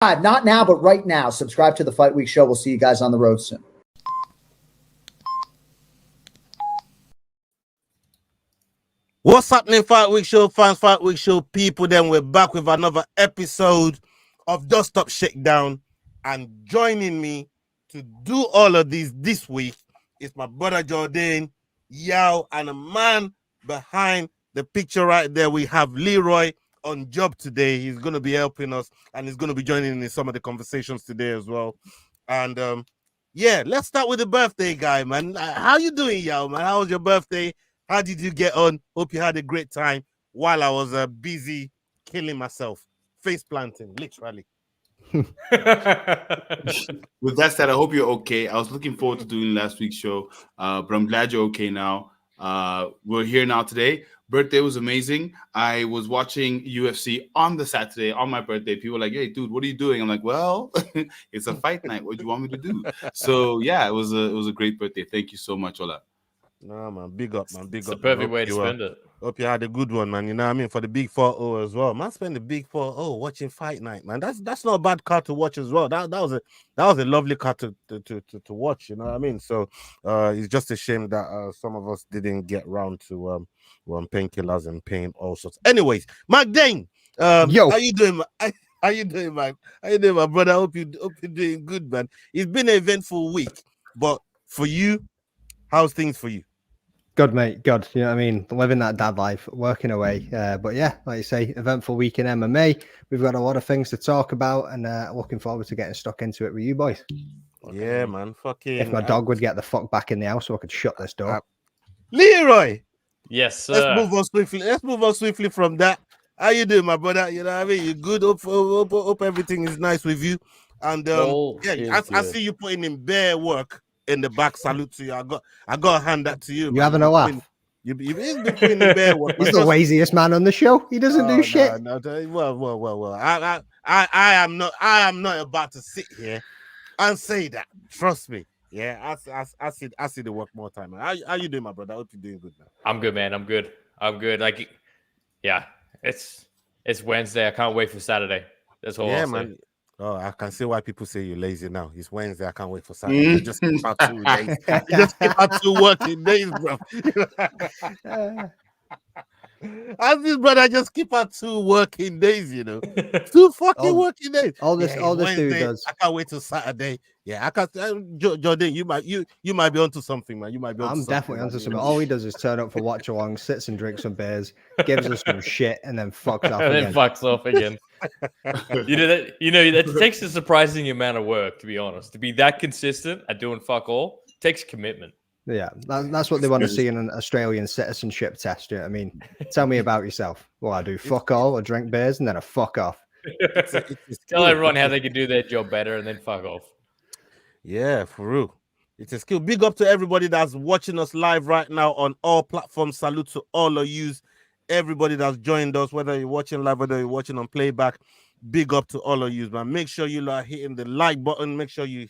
Not now, but right now. Subscribe to the Fight Week Show. We'll see you guys on the road soon. What's happening, Fight Week Show fans, Fight Week Show people? Then we're back with another episode of Dust Up Shakedown. And joining me to do all of these this week is my brother Jordan, Yao, and a man behind the picture right there. We have Leroy on job today. He's going to be helping us, and he's going to be joining in some of the conversations today as well. And yeah, let's start with the birthday guy, man. How you doing, Yao, man? How was your birthday? How did you get on? Hope you had a great time while I was busy killing myself, face planting, literally. With that said, I hope you're okay. I was looking forward to doing last week's show, but I'm glad you're okay now. We're here now today. Birthday was amazing. I was watching UFC on the Saturday on my birthday. People were like, "Hey, dude, what are you doing?" I'm like, "Well, it's a fight night. What do you want me to do?" So yeah, it was a great birthday. Thank you so much, Ola. No, man, big up, man, big it's up. It's the perfect way to spend it. Hope you had a good one, man. You know what I mean? For the big 4-0 as well. Man, spend the big 4-0 watching Fight Night, man. That's not a bad card to watch as well. That was a lovely card to watch, you know what I mean? So it's just a shame that some of us didn't get round to painkillers and pain, all sorts. Anyways, Mark Dane, Yo. how you doing? How you doing, man? How you doing, my brother? Hope you're doing good, man. It's been an eventful week, but for you, how's things for you? Good, mate. Good. You know what I mean? Living that dad life, working away. But yeah, like you say, eventful week in MMA. We've got a lot of things to talk about, and looking forward to getting stuck into it with you boys. Yeah, man. Fucking. If my dog would get the fuck back in the house so I could shut this door. Leroy. Yes, sir. Let's move on swiftly from that. How you doing, my brother? You know what I mean? You good? Hope everything is nice with you. And yeah, I see you putting in bare work in the back. Salute to you. I got to hand that to you. You having a laugh? You've been putting in bare work. He's the laziest man on the show. He doesn't do shit. No, well. I am not about to sit here and say that. Trust me. Yeah, I see the work more time. How you doing, my brother? I hope you're doing good now. I'm good, man. I'm good. Like, yeah, it's Wednesday. I can't wait for Saturday. That's all. Yeah, man. Oh, I can see why people say you're lazy now. It's Wednesday. I can't wait for Saturday. You just keep out 2 days. You just keep out 2 working days, bro. As this brother just keep out 2 working days, you know. 2 fucking working days. All this dude does. I can't wait till Saturday. Yeah, I can't. Jordan, you might be onto something, man. You might be. I'm definitely onto something. All he does is turn up for watch along, sits and drinks some beers, gives us some shit, and then fucks off. Then fucks off again. You know that. You know that takes a surprising amount of work. To be honest, to be that consistent at doing fuck all takes commitment. Yeah, that's what they want to see in an Australian citizenship test. You know what I mean? Tell me about yourself. Well, I do fuck all, I drink beers, and then I fuck off. Tell everyone how they can do their job better, and then fuck off. Yeah, for real. It's a skill. Big up to everybody that's watching us live right now on all platforms. Salute to all of you, everybody that's joined us, whether you're watching live, whether you're watching on playback. Big up to all of you, man. Make sure you are hitting the like button. Make sure you're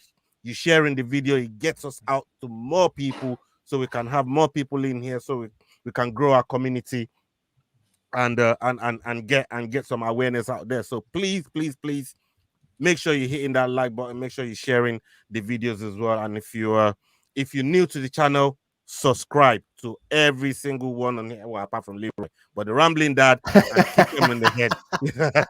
sharing the video. It gets us out to more people, so we can have more people in here, so we can grow our community and get some awareness out there. So please make sure you're hitting that like button. Make sure you're sharing the videos as well. And if you're new to the channel, subscribe to every single one on here. Well, apart from Leroy, but the Rambling Dad and kick him in the head. The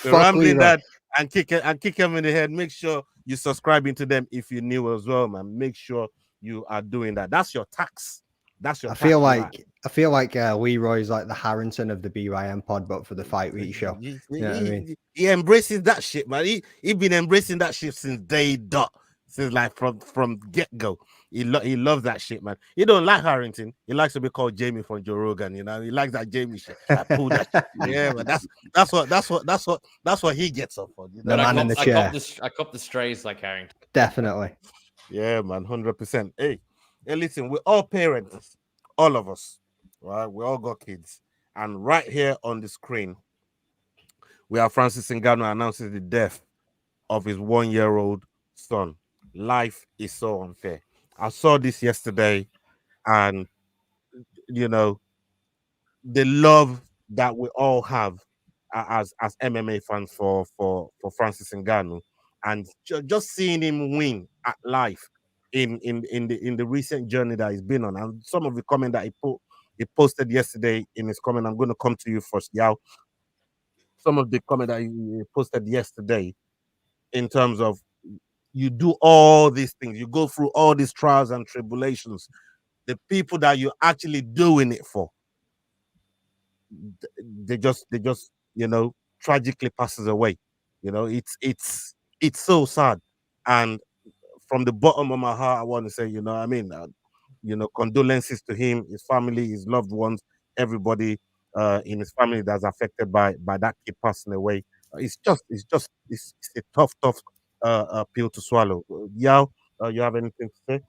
Rambling Dad and kick him in the head. Make sure you're subscribing to them if you're new as well, man. Make sure you are doing that. That's your tax. That's your. I feel like Leroy's like the Harrington of the BYM pod, but for the Fight Week show. You know what I mean? He embraces that shit, man. He been embracing that shit since day dot. Since like from get go. He loves that shit, man. He don't like Harrington. He likes to be called Jamie from Joe Rogan. You know, he likes that Jamie shit. I pull that shit. Yeah, but that's what he gets up on. You know? The man in the chair. I cop the strays like Harrington. Definitely. Yeah, man, 100%. Hey, listen, we're all parents, all of us, right? We all got kids, and right here on the screen, we have Francis Ngannou announces the death of his 1-year-old son. Life is so unfair. I saw this yesterday, and you know, the love that we all have as MMA fans for Francis Ngannou, and just seeing him win at life in the recent journey that he's been on, and some of the comment that he posted yesterday in his comment. I'm going to come to you first, Yao. Some of the comment that he posted yesterday in terms of you do all these things, you go through all these trials and tribulations. The people that you're actually doing it for, they just tragically passes away. It's so sad, and from the bottom of my heart, I want to say, condolences to him, his family, his loved ones, everybody in his family that's affected by that kid passing away. It's a tough pill to swallow. Yao, you have anything to say?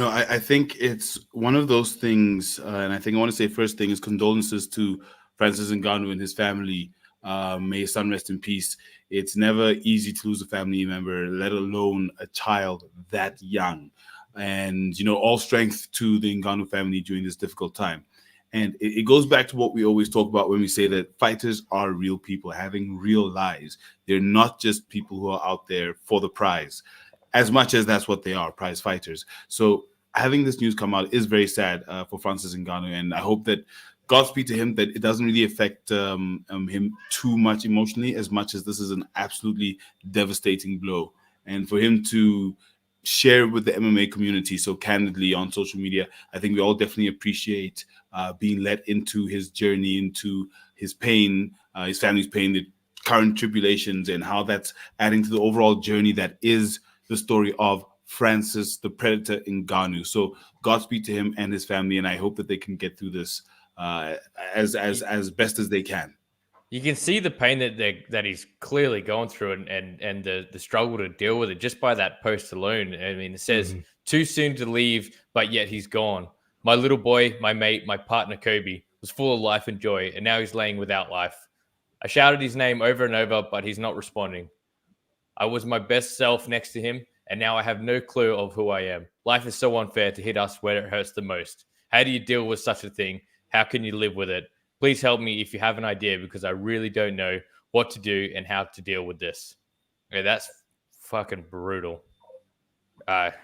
I think it's one of those things, and I think I want to say first thing is condolences to Francis Ngannou and his family. May his son rest in peace. It's never easy to lose a family member, let alone a child that young. And, all strength to the Ngannou family during this difficult time. And it goes back to what we always talk about when we say that fighters are real people having real lives. They're not just people who are out there for the prize, as much as that's what they are, prize fighters. So having this news come out is very sad for Francis Ngannou, and I hope that Godspeed to him, that it doesn't really affect him too much emotionally, as much as this is an absolutely devastating blow. And for him to share with the MMA community so candidly on social media, I think we all definitely appreciate being let into his journey, into his pain, his family's pain, the current tribulations, and how that's adding to the overall journey that is the story of Francis the Predator Ngannou. So Godspeed to him and his family, and I hope that they can get through this as best as they can. You can see the pain that he's clearly going through, and the struggle to deal with it just by that post alone. I mean, it says too soon to leave, but yet he's gone. My little boy, my mate, my partner Kobe was full of life and joy, and now he's laying without life. I shouted his name over and over, but he's not responding. I was my best self next to him, and now I have no clue of who I am. Life is so unfair to hit us where it hurts the most. How do you deal with such a thing? How can you live with it? Please help me if you have an idea, because I really don't know what to do and how to deal with this. Yeah, that's fucking brutal. I've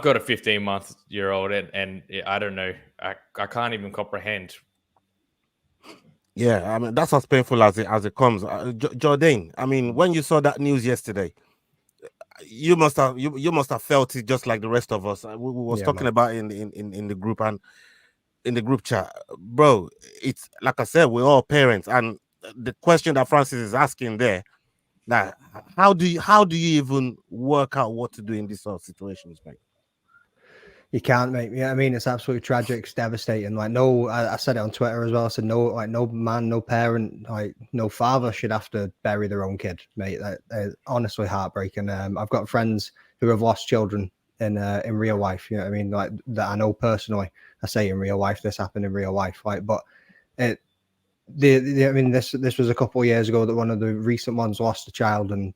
got a 15-month-old, and I don't know. I can't even comprehend. Yeah, I mean, that's as painful as it comes. Jordan, I mean, when you saw that news yesterday, you must have felt it just like the rest of us. We was talking about in the group and in the group chat, bro. It's like I said, we're all parents, and the question that Francis is asking there, now, how do you even work out what to do in these sort of situations, mate? You can't, mate. Yeah, I mean, it's absolutely tragic. It's devastating. Like, no, I said it on Twitter as well. I said, no man, no parent, no father should have to bury their own kid, mate. That honestly heartbreaking. I've got friends who have lost children in real life. You know what I mean? Like, that I know personally. I say in real life, this happened in real life. Like, but I mean, this was a couple of years ago that one of the recent ones lost a child, and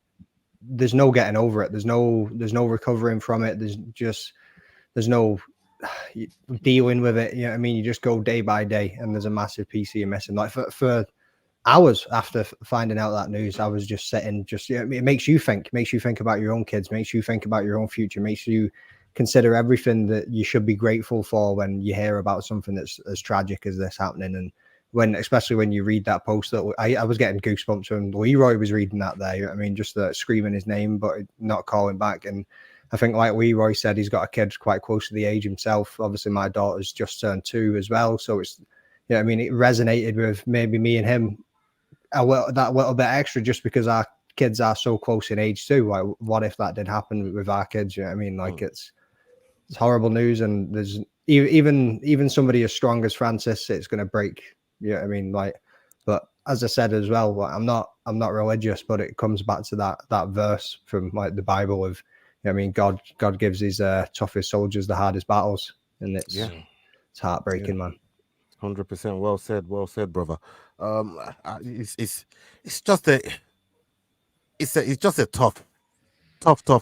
there's no getting over it. There's no recovering from it. There's no dealing with it. You know what I mean? You just go day by day, and there's a massive piece of you missing. Like for hours after finding out that news, I was just sitting, it makes you think about your own kids, makes you think about your own future, makes you consider everything that you should be grateful for when you hear about something that's as tragic as this happening. And especially when you read that post, that I was getting goosebumps when Leroy was reading that there. You know what I mean? Just screaming his name, but not calling back. And I think, like Leroy said, he's got a kid quite close to the age himself. Obviously, my daughter's just turned 2 as well. So it's, I mean, it resonated with maybe me and him that little bit extra, just because our kids are so close in age too. Like, what if that did happen with our kids? You know what I mean? Like, it's horrible news, and there's even somebody as strong as Francis, it's going to break. You know what I mean? Like, but as I said as well, like, I'm not religious, but it comes back to that verse from like the Bible of, I mean, God gives his toughest soldiers the hardest battles, and it's heartbreaking, man. 100%. Well said, brother. It's just a tough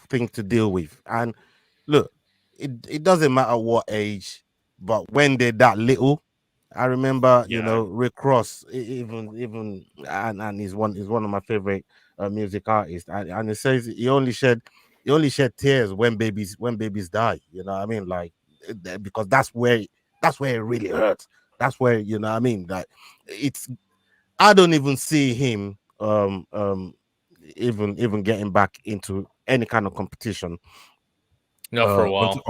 thing to deal with. And look, it doesn't matter what age, but when they're that little, I remember, you know, Rick Ross, even and he's one of my favorite music artists, and it says he only shed tears when babies die. You know what I mean? Like, because that's where it really hurts. That's where, you know what I mean? Like, I don't even see him even getting back into any kind of competition. Not for a while.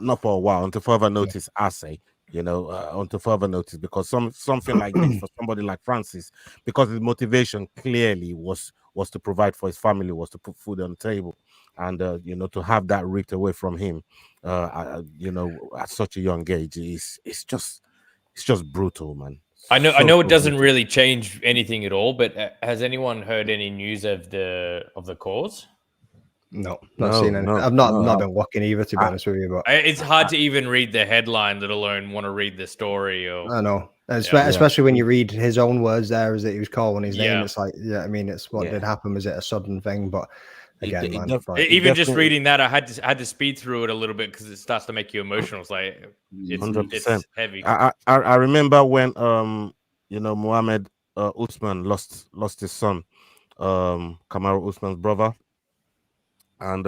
Not for a while, until further notice, I say. You know, until further notice, because something like this for somebody like Francis, because his motivation clearly was to provide for his family, was to put food on the table, and you know, to have that ripped away from him, you know, at such a young age, it's just brutal, man. I know it doesn't really change anything at all, but has anyone heard any news of the cause? No, not seen anything. I've not been looking either, to be honest with you. But it's hard to even read the headline, let alone want to read the story. I know, especially when you read his own words there, as that he was calling his name. It's like, I mean, it's what did happen. Was it a sudden thing? But again, even just reading that, I had to speed through it a little bit because it starts to make you emotional. It's like it's heavy. I remember when you know, Mohammed Usman lost his son, Kamaru Usman's brother. And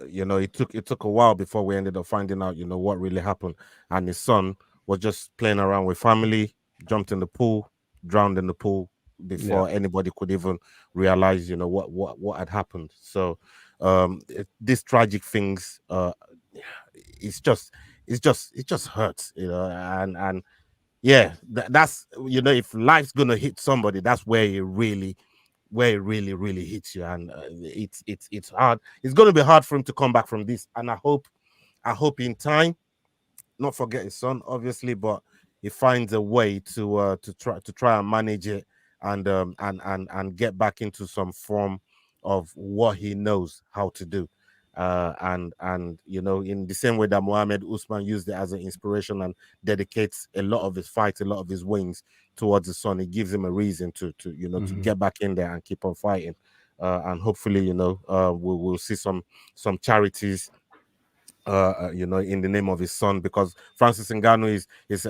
you know, it took a while before we ended up finding out, you know, what really happened. And his son was just playing around with family, jumped in the pool, drowned in the pool before anybody could even realize, you know, what had happened. So these tragic things, it just hurts, you know. And yeah, that's, you know, if life's gonna hit somebody, that's where it really hits you, and it's hard. It's going to be hard for him to come back from this, and I hope in time, not forget his son, obviously, but he finds a way to try and manage it, and get back into some form of what he knows how to do, and you know, in the same way that Mohammed Usman used it as an inspiration and dedicates a lot of his fights, a lot of his wins towards his son, it gives him a reason to you know, to get back in there and keep on fighting, and hopefully, you know, we'll see some charities, you know, in the name of his son, because Francis Ngannou is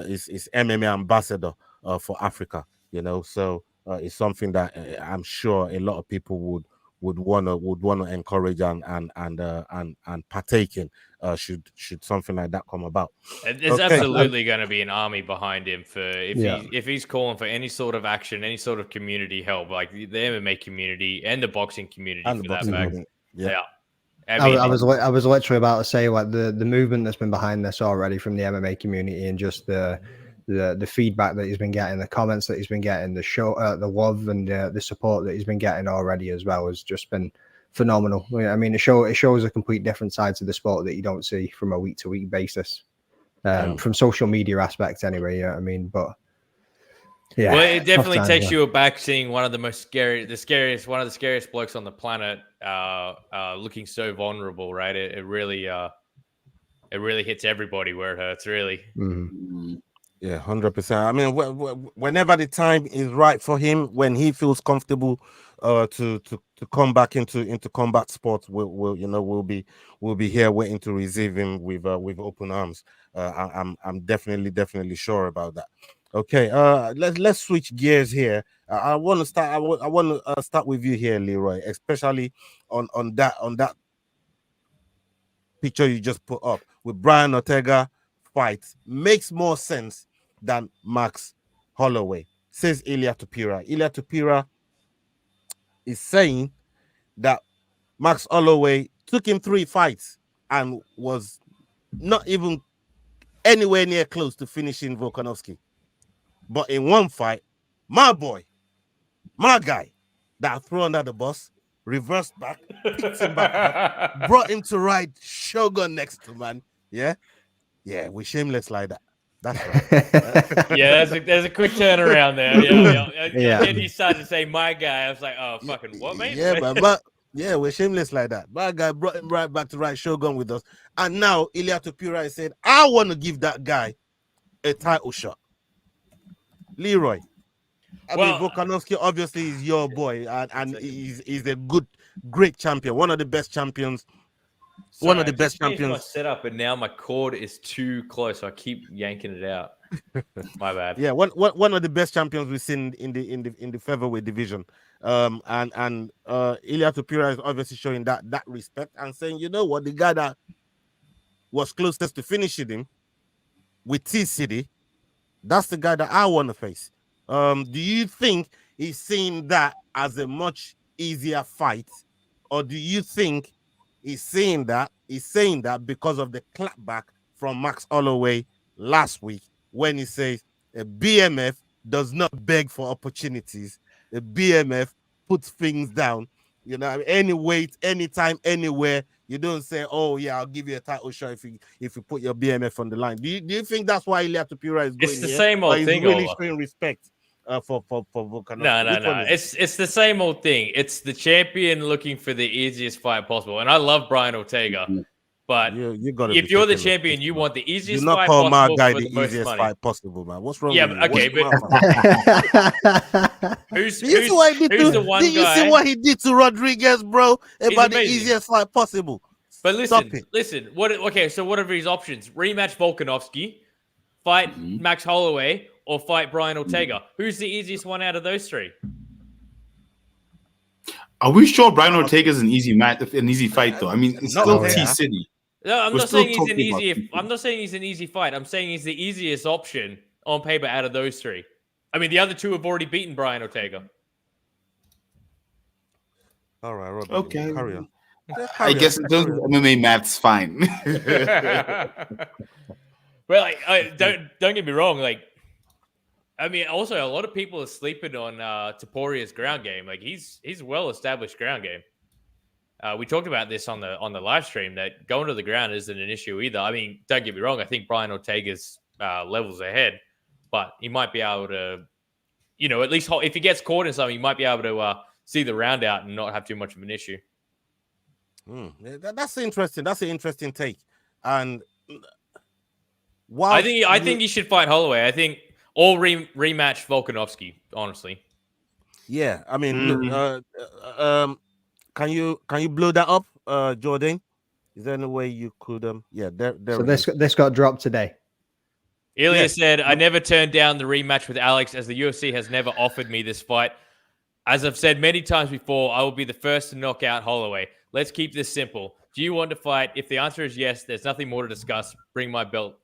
MMA ambassador for Africa, you know. So it's something that I'm sure a lot of people would want to encourage and partake in, should something like that come about. There's absolutely going to be an army behind him for if he's calling for any sort of action, any sort of community help, like the MMA community and the boxing community, and for that fact. Yeah. I was literally about to say, like, the movement that's been behind this already from the MMA community, and just the feedback that he's been getting, the comments that he's been getting, the show, the love and the support that he's been getting already as well, has just been phenomenal. I mean, it shows a complete different side to the sport that you don't see from a week to week basis, from social media aspects anyway. I mean, but yeah, well, it definitely takes you aback seeing one of the scariest blokes on the planet looking so vulnerable, right? It really hits everybody where it hurts, really. Yeah, 100%. I mean, whenever the time is right for him, when he feels comfortable to come back into combat sports, we'll be here waiting to receive him with open arms. I'm definitely sure about that. Okay, let's switch gears here. I want to start with you here, Leroy, especially on that picture you just put up with Brian Ortega fight. Makes more sense than Max Holloway, says Ilia Topuria. Ilia Topuria is saying that Max Holloway took him 3 fights and was not even anywhere near close to finishing Volkanovski. But in one fight, my guy that threw under the bus, reversed back, picked him back up, brought him to ride Shogun next to, man. Yeah, we're shameless like that. That's right. Yeah, there's a quick turnaround there. Yeah. Then you started to say my guy. I was like, oh, fucking what, mate? Yeah, but we're shameless like that. My guy brought him right back to ride Shogun with us. And now Ilia Topuria said, I want to give that guy a title shot. Leroy, I mean, Volkanovski obviously is your boy, and he's a great champion, one of the best champions. Sorry, one of the best champions. My setup, and now my cord is too close, so I keep yanking it out. My bad. Yeah, one of the best champions we've seen in the featherweight division. And Ilia Topuria is obviously showing that respect and saying, you know what, the guy that was closest to finishing him with T-City, that's the guy that I want to face. Do you think he's seeing that as a much easier fight, or do you think he's saying that because of the clapback from Max Holloway last week when he says a BMF does not beg for opportunities, a BMF puts things down, you know, any weight, anytime, anywhere. You don't say, "Oh yeah, I'll give you a title shot if you put your BMF on the line." Do you think that's why Ilia Topuria is going? It's the same old thing. Really showing respect for Volkanovski. No. It's the same old thing. It's the champion looking for the easiest fight possible. And I love Brian Ortega, but if you're the champion, you want the easiest fight possible. Do not call my guy for the easiest fight possible, man. What's wrong? Yeah, with but okay, but who's the one guy? Did you see what he did to Rodriguez, bro? About the easiest fight possible. But listen. So what are his options? Rematch Volkanovski, fight Max Holloway, or fight Brian Ortega? Who's the easiest one out of those three? Are we sure Brian Ortega is an easy fight though? I mean, it's still T-City. No, I'm not saying he's an easy fight. I'm saying he's the easiest option on paper out of those three. I mean, the other two have already beaten Brian Ortega. All right, Robert, okay. Carry on. I guess in terms of MMA maths, fine. Well, don't get me wrong. Like, I mean, also a lot of people are sleeping on Topuria's ground game. Like, he's well established ground game. We talked about this on the live stream that going to the ground isn't an issue either. I mean, don't get me wrong. I think Brian Ortega's levels ahead, but he might be able to, you know, at least if he gets caught in something, he might be able to see the round out and not have too much of an issue. That's interesting. That's an interesting take. And I think he should fight Holloway. I think rematch Volkanovski. Honestly, yeah. I mean, can you blow that up, Jordan? Is there any way you could? Yeah. So this got dropped today. Ilia said, "I never turned down the rematch with Alex, as the UFC has never offered me this fight. As I've said many times before, I will be the first to knock out Holloway. Let's keep this simple. Do you want to fight? If the answer is yes, there's nothing more to discuss. Bring my belt,"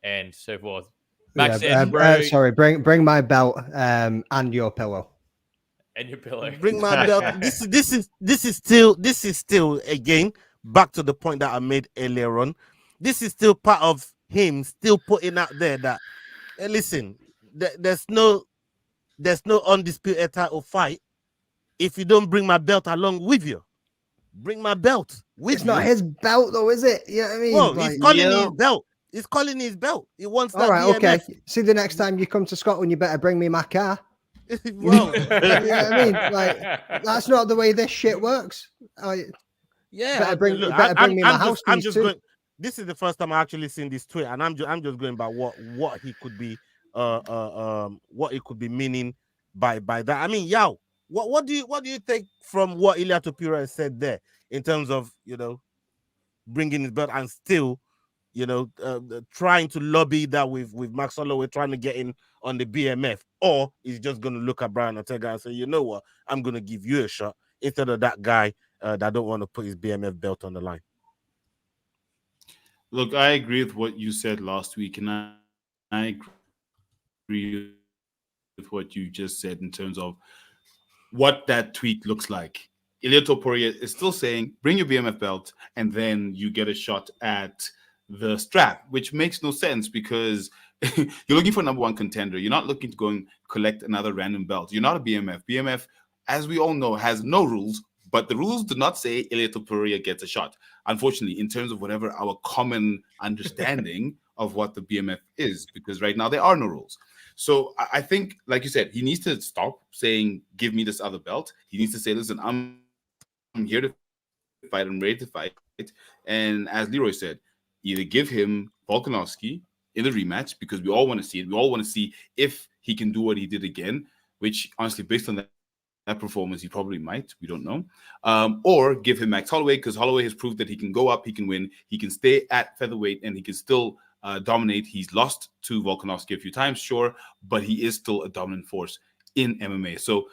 and so forth. Max said, bring my belt and your pillow. And your pillow. Bring my belt. This is still again back to the point that I made earlier on. This is still part of him still putting out there that, hey, listen, there's no undisputed title fight if you don't bring my belt along with you. Bring my belt with It's you. not his belt though, is it? You know what I mean? Well, he's calling his belt. He's calling his belt. He wants that. All right, DMF. okay. See, the next time you come to Scotland, you better bring me my car. Well, you know what I mean? Like, that's not the way this shit works. Yeah, better bring me my house keys too. This is the first time I actually seen this tweet, and I'm just going by what he could be what it could be meaning by that. I mean, Yao, what do you take from what Ilia Topuria said there in terms of, you know, bringing his belt and still, you know, trying to lobby that with Max Holloway trying to get in on the BMF, or he's just going to look at Brian Ortega and say, you know what, I'm going to give you a shot instead of that guy that don't want to put his BMF belt on the line. Look, I agree with what you said last week, and I agree with what you just said in terms of what that tweet looks like. Ilia Topuria is still saying, bring your BMF belt, and then you get a shot at the strap, which makes no sense because you're looking for number one contender. You're not looking to go and collect another random belt. You're not a BMF. BMF, as we all know, has no rules, but the rules do not say Ilia Topuria gets a shot. Unfortunately, in terms of whatever our common understanding of what the BMF is, because right now there are no rules. So I think, like you said, he needs to stop saying, give me this other belt. He needs to say, listen, I'm here to fight. I'm ready to fight. And as Leroy said, either give him Volkanovski in the rematch, because we all want to see it. We all want to see if he can do what he did again, which honestly, based on that performance, he probably might. We don't know. Or give him Max Holloway, because Holloway has proved that he can go up, he can win, he can stay at featherweight, and he can still dominate. He's lost to Volkanovski a few times, sure, but he is still a dominant force in MMA. So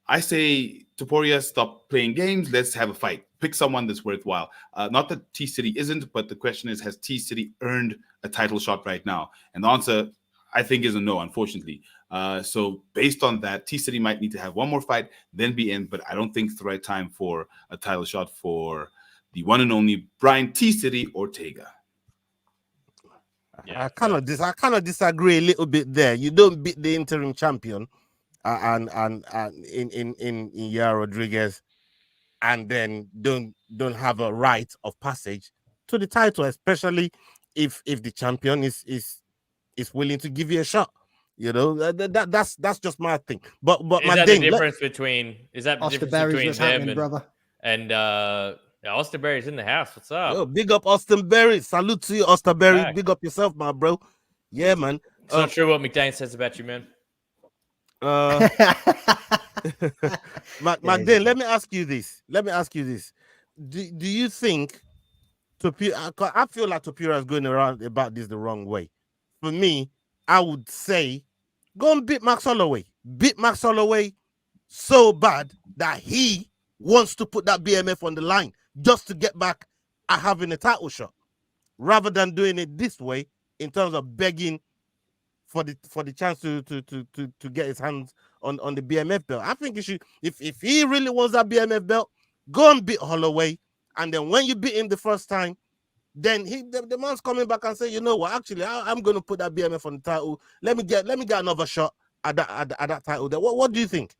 I say, Topuria, stop playing games. Let's have a fight. Pick someone that's worthwhile. Not that T-City isn't, but the question is, has T-City earned a title shot right now? And the answer, I think, is a no, unfortunately. So based on that, T-City might need to have one more fight, then be in, but I don't think it's the right time for a title shot for the one and only Brian T-City Ortega. I kind of disagree a little bit there. You don't beat the interim champion and in Yair Rodriguez, and then don't have a right of passage to the title, especially if the champion is willing to give you a shot. You know, that's just my thing. But is that the difference between them brother? And Austin Berry's in the house. What's up? Yo, big up Austin Berry. Salute to you, Austin Berry. Back. Big up yourself, my bro. Yeah, man. It's not true what McDane says about you, man. McDane, let me ask you this. Do you think Topuria? I feel like Topuria is going around about this the wrong way. For me, I would say go and beat Max Holloway. Beat Max Holloway so bad that he wants to put that BMF on the line just to get back at having a title shot, rather than doing it this way in terms of begging for the chance to get his hands on the BMF belt. I think he should, if he really wants that BMF belt, go and beat Holloway, and then when you beat him the first time, then the man's coming back and say, you know what, actually I'm going to put that BMF on the title. Let me get another shot at that title there. What do you think?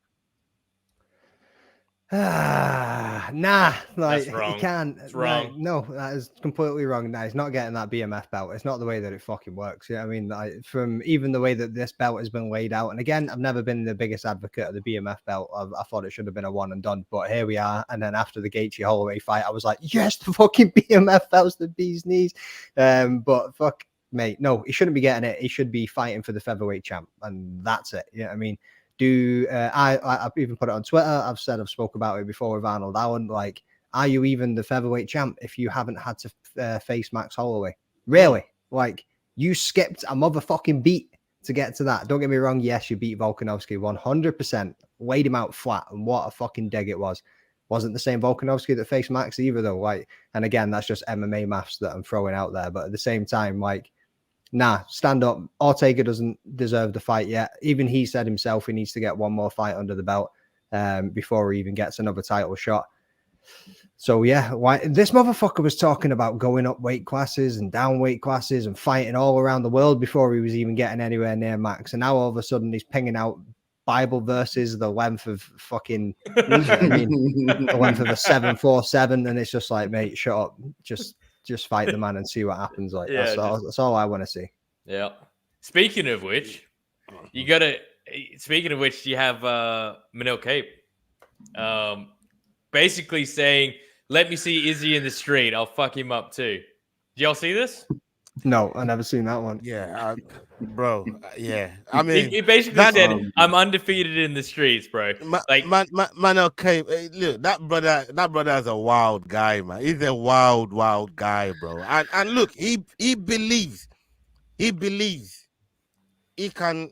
Nah, like, that's wrong. You can't. It's wrong. No, that is completely wrong. Nah, he's not getting that BMF belt. It's not the way that it fucking works. Yeah, I mean, from even the way that this belt has been laid out. And again, I've never been the biggest advocate of the BMF belt. I thought it should have been a one and done, but here we are. And then after the Gaethje Holloway fight, I was like, yes, the fucking BMF belt's the bee's knees. But fuck, mate, no, he shouldn't be getting it. He should be fighting for the featherweight champ, and that's it. Yeah, I mean. I've even put it on Twitter. I've spoke about it before with Arnold Allen. Like, are you even the featherweight champ if you haven't had to face Max Holloway? Really? Like, you skipped a motherfucking beat to get to that. Don't get me wrong. Yes, you beat Volkanovski 100%. Laid him out flat, and what a fucking dig it was. Wasn't the same Volkanovski that faced Max either, though. Like, and again, that's just MMA maths that I'm throwing out there. But at the same time, like, nah, stand up. Ortega doesn't deserve the fight yet. Even he said himself he needs to get one more fight under the belt before he even gets another title shot. So, yeah, this motherfucker was talking about going up weight classes and down weight classes and fighting all around the world before he was even getting anywhere near Max. And now all of a sudden he's pinging out Bible verses the length of fucking, the length of a 747. And it's just like, mate, shut up. Just fight the man and see what happens. Like, yeah, that's all I want to see. Yeah. Speaking of which, you have Manel Kape basically saying, let me see Izzy in the street. I'll fuck him up too. Did y'all see this? No, I never seen that one. Yeah, bro. Yeah, I mean, he basically said, "I'm undefeated in the streets, bro." Manel Kape, look, that brother is a wild guy, man. He's a wild guy, bro. And look, he believes he can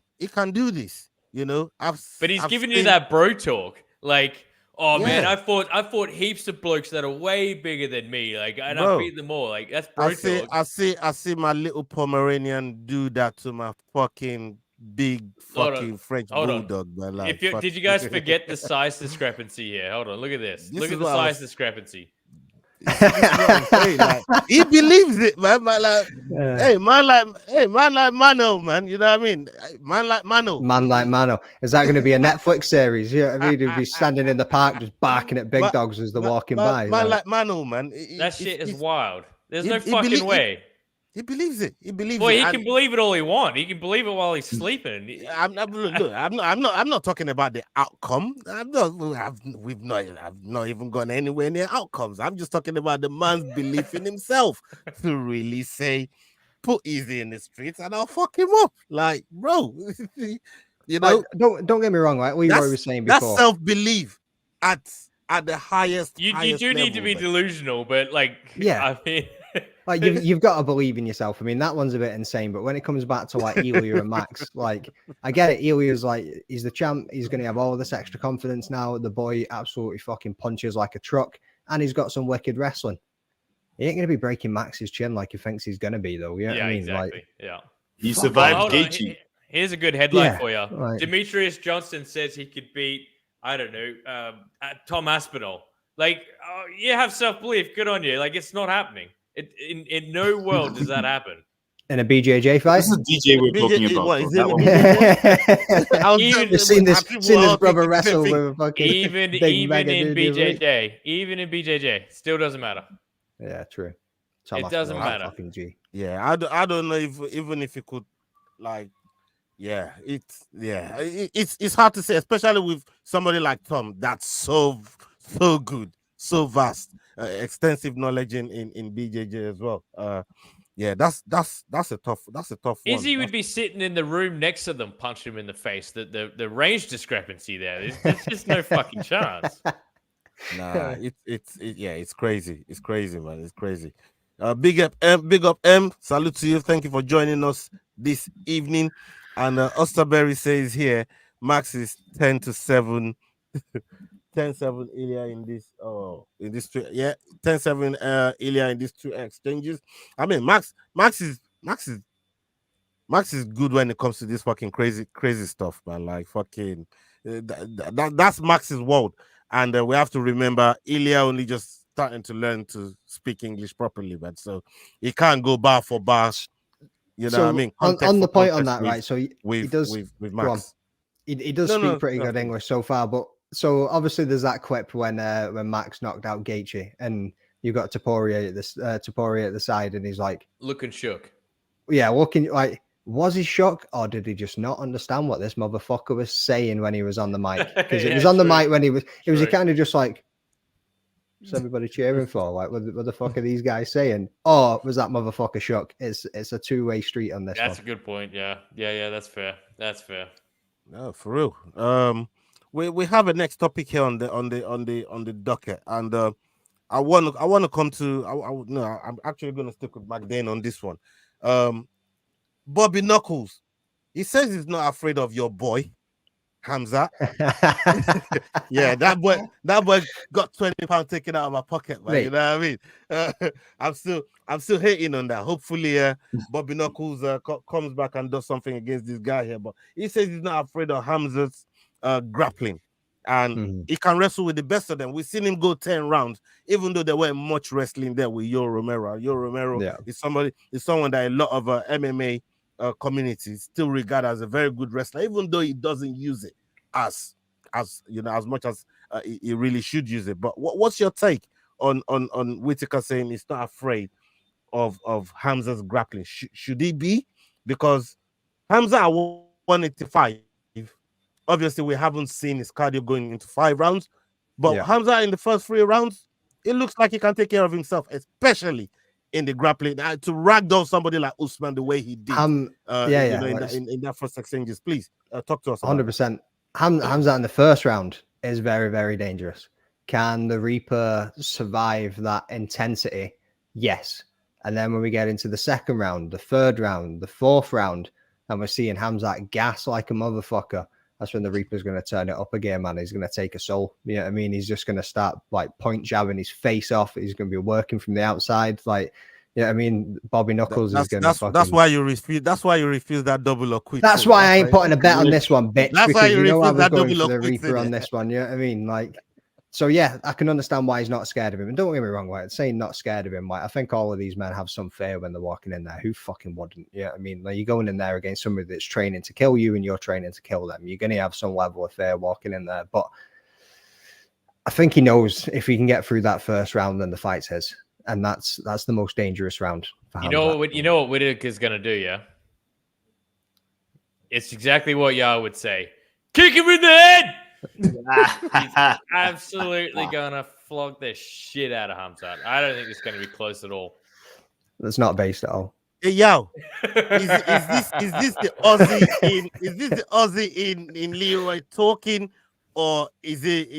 do this. You know, but he's giving you that bro talk, like. Oh yeah. Man, I fought heaps of blokes that are way bigger than me. Like, and I beat them all. Like, that's brutal. I see my little Pomeranian do that to my fucking big fucking French bulldog, man. Like, did you guys forget the size discrepancy here? Hold on, look at this. Look at the size discrepancy. Like, he believes it, man. Hey, man like Manel, man. You know what I mean? Man like Manel. Is that going to be a Netflix series? Yeah, I mean, he'd be standing in the park just barking at big dogs as they're walking by. Man like Manel, man. That shit is wild. There's no fucking way. He believes it. He believes it. Well, he can believe it all he wants. He can believe it while he's sleeping. I'm not talking about the outcome. I've not even gone anywhere near outcomes. I'm just talking about the man's belief in himself to really say, put Easy in the streets and I'll fuck him up. Like, bro, you know. Don't get me wrong. Like what you were saying before. That's self-belief at the highest. You do need to be delusional, but like, yeah. I mean. Like you've got to believe in yourself. I mean, that one's a bit insane, but when it comes back to like Ilia and Max, like I get it. Ilia's like he's the champ. He's going to have all this extra confidence now. The boy absolutely fucking punches like a truck, and he's got some wicked wrestling. He ain't going to be breaking Max's chin like he thinks he's going to be, though. You know what I mean? Exactly. Like, yeah. He survived Gaethje. Here's a good headline Yeah, for you. right. Demetrius Johnson says he could beat, I don't know, Tom Aspinall. Like, you have self-belief. Good on you. Like, it's not happening. In no world does that happen. In a BJJ fight? This is DJ we're talking about. What, is bro. it That one- You've seen this brother wrestle with a fucking Even big mega in dude, right? BJJ, still doesn't matter. Yeah, true. It doesn't matter. Fucking G. Yeah, I don't know if even if you could, like, it's hard to say, especially with somebody like Tom that's so good, so vast, extensive knowledge in BJJ as well. Yeah, that's a tough one. Izzy would be sitting in the room next to them, punch him in the face. The range discrepancy there. There's just no fucking chance. Nah, it's crazy. It's crazy, man. It's crazy. Big up M. Salute to you. Thank you for joining us this evening. And Osterberry says here, Max is 10-7. 10-7 Ilia in this two, 10-7 Ilia in these two exchanges. I mean, Max is good when it comes to this fucking crazy stuff, man. Like fucking that's Max's world. And we have to remember Ilia only just starting to learn to speak English properly, but so he can't go bar for bar. You know what I mean? On the point on that, right? So he does with Max. He does speak pretty good English so far, but so obviously there's that clip when Max knocked out Gaethje, and you got Topuria at the side, and he's like looking shook. Yeah, looking like, was he shocked, or did he just not understand what this motherfucker was saying when he was on the mic? Because it was on the mic when he was kind of just like, what's everybody cheering for? Like, what the fuck are these guys saying? Or was that motherfucker shook? It's a two-way street on this. That's a good point. Yeah, that's fair. No, for real. We have a next topic here on the docket, and I want to come to. I'm actually going to stick with McDane on this one. Bobby Knuckles, he says he's not afraid of your boy Khamzat. Yeah, that boy got 20 pounds taken out of my pocket, man. Right. You know what I mean? I'm still hating on that. Hopefully, Bobby Knuckles comes back and does something against this guy here. But he says he's not afraid of Khamzat's grappling, and he can wrestle with the best of them. We've seen him go 10 rounds, even though there weren't much wrestling there with Yoel Romero. Yoel Romero is someone that a lot of MMA communities still regard as a very good wrestler, even though he doesn't use it as you know, as much as he really should use it. But what's your take on Whittaker saying he's not afraid of Khamzat's grappling? Should he be? Because Khamzat at 185, obviously we haven't seen his cardio going into 5 rounds, but Khamzat in the first 3 rounds, it looks like he can take care of himself, especially in the grappling, to ragdoll somebody like Usman the way he did. In that first exchanges. Please talk to us. 100%. Khamzat in the first round is very, very dangerous. Can the Reaper survive that intensity? Yes. And then when we get into the second round, the third round, the fourth round, and we're seeing Khamzat gas like a motherfucker, that's when the Reaper's going to turn it up again, man. He's going to take a soul. You know what I mean? He's just going to start like point jabbing his face off. He's going to be working from the outside. Like, you know what I mean? Bobby Knuckles is going to That's why you refuse. That's why you refuse that double or quit. That's why I ain't putting a bet on this one, bitch. That's because why you know I refuse was that going double for or the quit. Reaper on this one. You know what I mean? Like, so yeah, I can understand why he's not scared of him. And don't get me wrong, like saying not scared of him, like I think all of these men have some fear when they're walking in there. Who fucking wouldn't? You know what I mean? Like you're going in there against somebody that's training to kill you and you're training to kill them. You're gonna have some level of fear walking in there. But I think he knows if he can get through that first round, then the fight's his. And that's the most dangerous round for him. You know what Whittaker's gonna do, yeah? It's exactly what Yah would say. Kick him in the head! He's absolutely gonna flog the shit out of Khamzat. I don't think it's gonna be close at all. That's not based at all. Hey, yo, is this the Aussie in Leroy talking, or is it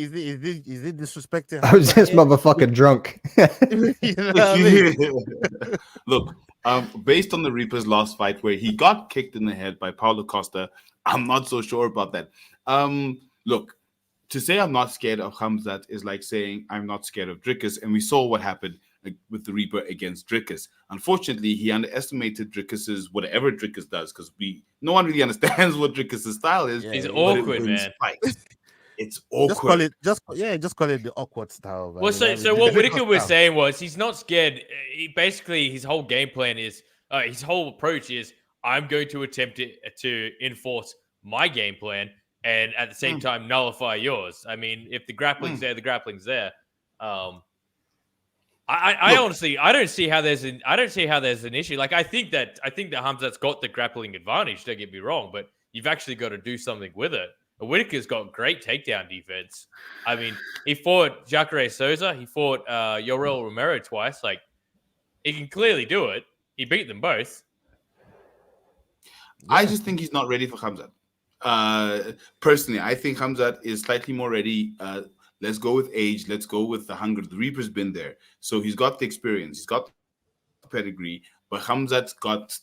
disrespecting? I was this motherfucker drunk. You know what I mean? Look, based on the Reaper's last fight where he got kicked in the head by Paulo Costa, I'm not so sure about that. Look, to say I'm not scared of Khamzat is like saying I'm not scared of Dricus, and we saw what happened with the Reaper against Dricus. Unfortunately, he underestimated Dricus's whatever Dricus does, because no one really understands what Dricus's style is. Yeah, He's but awkward, man. It's awkward. Just call it the awkward style. Man. Well, so what Whittaker was saying was he's not scared. Basically, his whole game plan is, his whole approach is, I'm going to attempt to enforce my game plan and at the same time nullify yours. I mean, if the grappling's there, the grappling's there. I honestly, I don't see how there's an issue. Like, I think that Khamzat's got the grappling advantage. Don't get me wrong, but you've actually got to do something with it. Whittaker's got great takedown defense. I mean, he fought Jacare Souza. He fought Yoel Romero twice. Like, he can clearly do it. He beat them both. I just think he's not ready for Khamzat. Personally, I think Khamzat is slightly more ready. Let's go with age. Let's go with the hunger. The Reaper's been there. So he's got the experience. He's got the pedigree. But Khamzat's got,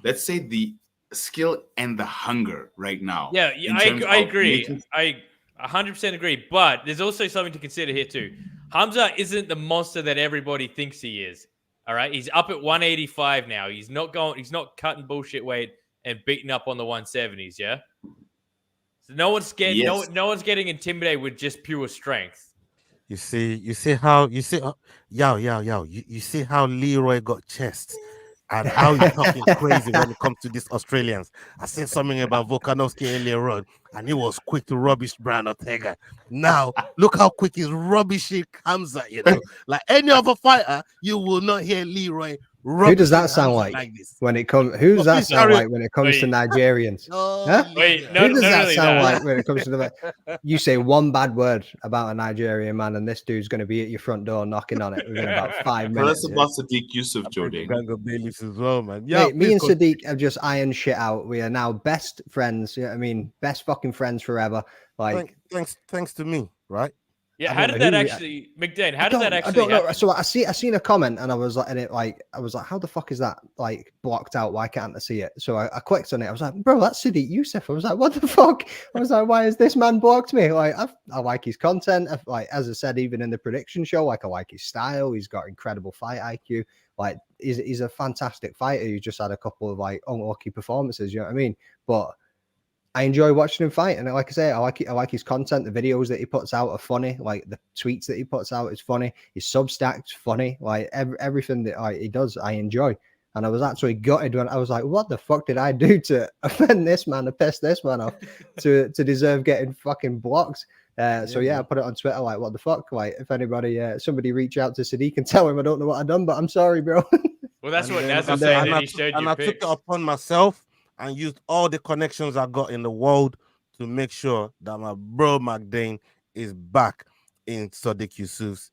let's say, the skill and the hunger right now. Yeah, I agree. I 100% agree. But there's also something to consider here too. Khamzat isn't the monster that everybody thinks he is. All right, he's up at 185 now. He's not cutting bullshit weight and beating up on the 170s. Yeah. So no one's scared. Yes. No one's getting intimidated with just pure strength. You see how Leroy got chest and how he's talking crazy when it comes to these Australians. I said something about Volkanovski earlier on, and he was quick to rubbish Brian Ortega. Now look how quick he's rubbishing Khamzat. You know, like any other fighter, you will not hear Leroy. Who does that sound like when it comes? Who does that sound like when it comes to Nigerians? Huh? Wait, who does that sound like when it comes to the? You say one bad word about a Nigerian man, and this dude's going to be at your front door knocking on it within about 5 minutes. That's about Sadiq Yusuf, Jordan. Bailiffs as well, man. Yeah, me and Sadiq have just ironed shit out. We are now best friends. You know what I mean, best fucking friends forever. Like, thanks to me, right? Yeah, how did that actually, McDane? How did that actually? I don't know. So I seen a comment, and I was like, how the fuck is that like blocked out? Why can't I see it? So I clicked on it. I was like, bro, that's Sadiq Yusuf. I was like, what the fuck? I was like, why has this man blocked me? Like, I like his content. Like, as I said, even in the prediction show, like, I like his style. He's got incredible fight IQ. Like, he's a fantastic fighter. He just had a couple of like unlucky performances. You know what I mean? But I enjoy watching him fight, and like I say, I like his content. The videos that he puts out are funny. Like, the tweets that he puts out is funny. His Substack's funny. Like, everything that he does, I enjoy. And I was actually gutted when I was like, "What the fuck did I do to offend this man, to piss this man off, to deserve getting fucking blocked?" So I put it on Twitter. Like, what the fuck? Like, if anybody, somebody reach out to Sadiq and tell him I don't know what I've done, but I'm sorry, bro. Well, that's what I'm saying. He showed you. And I took it upon myself and used all the connections I got in the world to make sure that my bro McDane is back in Sadiq Yusuf's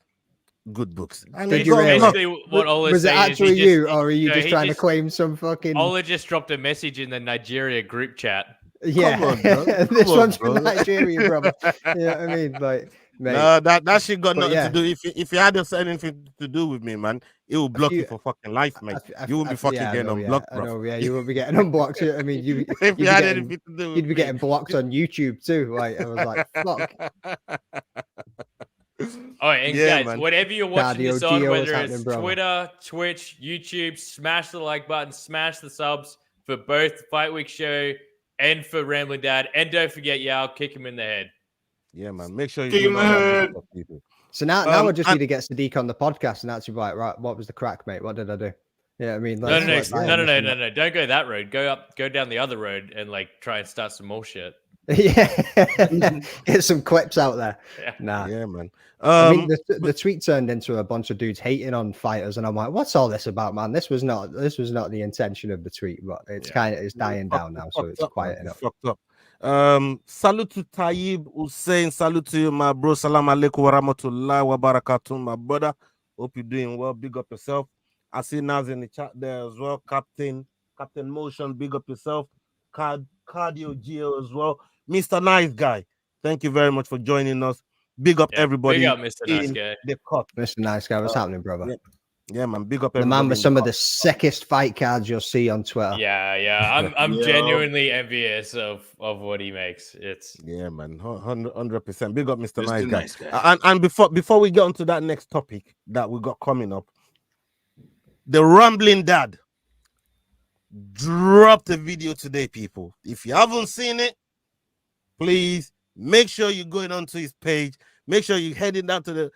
good books. And did you basically what Ola was it actually you, or are you just trying to claim some fucking? Ola just dropped a message in the Nigeria group chat. Yeah, come on, bro. This one's from Nigeria, brother. You know what I mean? Like, mate. No, that shit got nothing to do. If you had anything to do with me, man, it will block you for fucking life, mate. You won't be fucking getting unblocked, bro. I know, yeah, you won't be getting unblocked. I mean, if you had anything to do with you'd be getting blocked on YouTube too. Like, I was like, fuck. Oh, and guys, man, whatever you're watching this on, whether it's bro. Twitter, Twitch, YouTube, smash the like button, smash the subs for both Fight Week Show and for Rambling Dad. And don't forget, I'll kick him in the head. Yeah, man. Make sure you do that. So now I just need to get Sadiq on the podcast and actually be like, right, what was the crack, mate? What did I do? Yeah, I mean, no. Don't go that road. Go down the other road and like try and start some more shit. Yeah, get some clips out there. Yeah. Nah, yeah, man. I mean, the tweet turned into a bunch of dudes hating on fighters, and I'm like, what's all this about, man? This was not the intention of the tweet, but it's it's dying down now, so it's quiet enough. Fucked up. Salute to Tayyib Hussein. Salute to you, my bro. Salam alaikum wa rahmatullahi wa barakatuh, my brother. Hope you're doing well. Big up yourself. I see Naz in the chat there as well. Captain Motion, big up yourself. Cardio Geo as well. Mr. Nice Guy. Thank you very much for joining us. Big up everybody. Big up, Mr. Nice in Guy. the cut. Mr. Nice Guy, what's happening, brother? Yeah, man. Big up The everybody. man with some of the sickest fight cards you'll see on Twitter. Yeah. I'm genuinely envious of what he makes. It's man, 100%. Big up, Mr. Nice Guy. Nice Guy. And before we get on to that next topic that we got coming up, the Rambling Dad dropped a video today, people. If you haven't seen it, please make sure you're going onto his page. Make sure you're heading down to